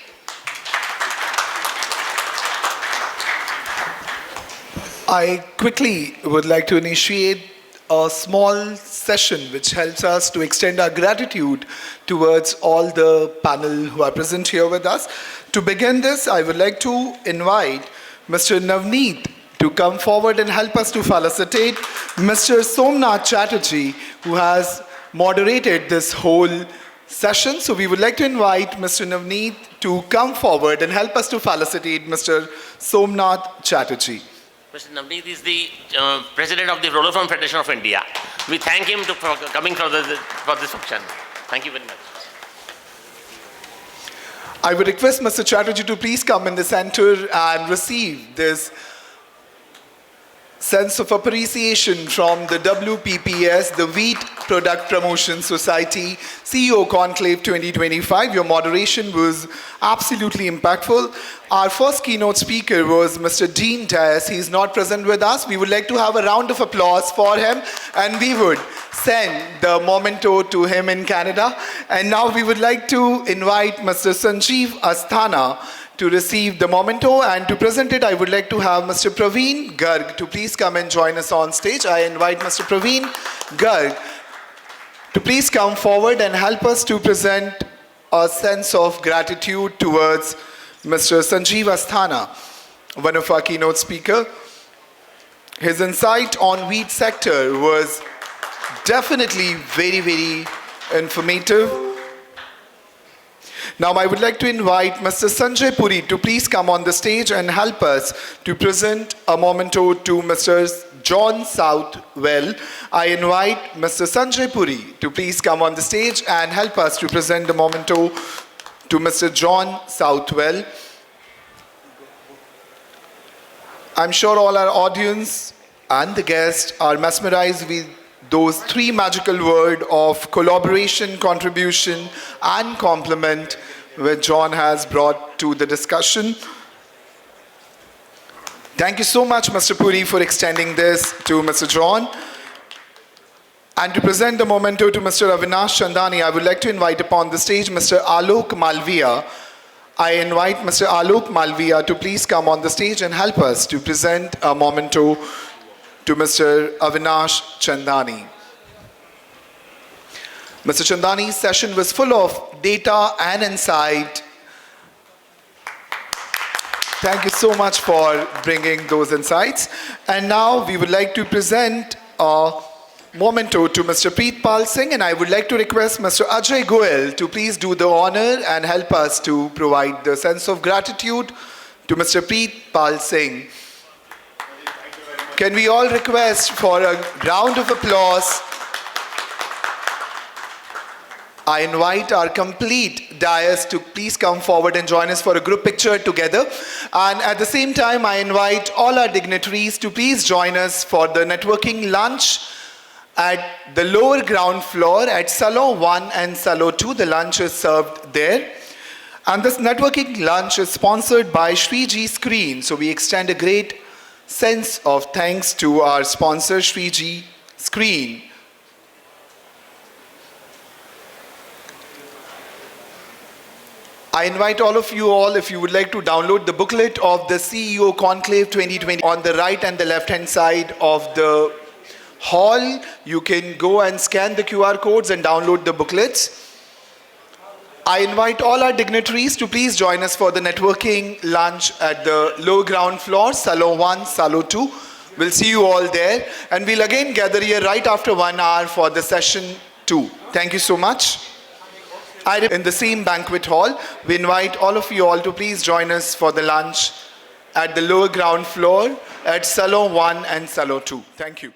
Speaker 1: I quickly would like to initiate a small session which helps us to extend our gratitude towards all the panel who are present here with us. To begin this, I would like to invite Mr. Navneet to come forward and help us to felicitate Mr. Somnath Chatterjee, who has moderated this whole session. So we would like to invite Mr. Navneet to come forward and help us to felicitate Mr. Somnath Chatterjee.
Speaker 10: Mr. Navneet is the President of the Roller Farm Federation of India. We thank him for coming for this function. Thank you very much.
Speaker 1: I would request Mr. Chatterjee to please come in the center and receive this sense of appreciation from the WPPS, the Wheat Product Promotion Society CEO Conclave 2025. Your moderation was absolutely impactful. Our first keynote speaker was Mr. Dean Dias. He is not present with us. We would like to have a round of applause for him, and we would send the memento to him in Canada. And now we would like to invite Mr. Sanjeev Asthana to receive the memento, and to present it, I would like to have Mr. Praveen Garg to please come and join us on stage. I invite Mr. Praveen Garg to please come forward and help us to present a sense of gratitude towards Mr. Sanjeev Asthana, one of our keynote speakers. His insight on wheat sector was definitely very, very informative. Now I would like to invite Mr. Sanjay Puri to please come on the stage and help us to present a memento to Mr. John Southwell. I invite Mr. Sanjay Puri to please come on the stage and help us to present the memento to Mr. John Southwell. I'm sure all our audience and the guests are mesmerized with those three magical words of collaboration, contribution, and complement which John has brought to the discussion. Thank you so much, Mr. Puri, for extending this to Mr. John. And to present the memento to Mr. Avinash Chandani, I would like to invite upon the stage Mr. Alok Malviya. I invite Mr. Alok Malviya to please come on the stage and help us to present a memento to Mr. Avinash Chandani. Mr. Chandani's session was full of data and insight. Thank you so much for bringing those insights. And now we would like to present a memento to Mr. Preetpal Singh, and I would like to request Mr. Ajay Goyal to please do the honor and help us to provide the sense of gratitude to Mr. Preetpal Singh. Can we all request for a round of applause? I invite our complete dais to please come forward and join us for a group picture together. And at the same time, I invite all our dignitaries to please join us for the networking lunch at the lower ground floor at Salon 1 and Salon 2. The lunch is served there. And this networking lunch is sponsored by Shriji Screen. So we extend a great sense of thanks to our sponsor, Shriji Screen. I invite all of you all, if you would like to download the booklet of the CEO Conclave 2020 on the right and the left hand side of the hall. You can go and scan the QR codes and download the booklets. I invite all our dignitaries to please join us for the networking lunch at the low ground floor, Salon 1, Salon 2. We'll see you all there. And we'll again gather here right after 1 hour for the session 2. Thank you so much. In the same banquet hall, we invite all of you all to please join us for the lunch at the lower ground floor at Salon 1 and Salon 2. Thank you.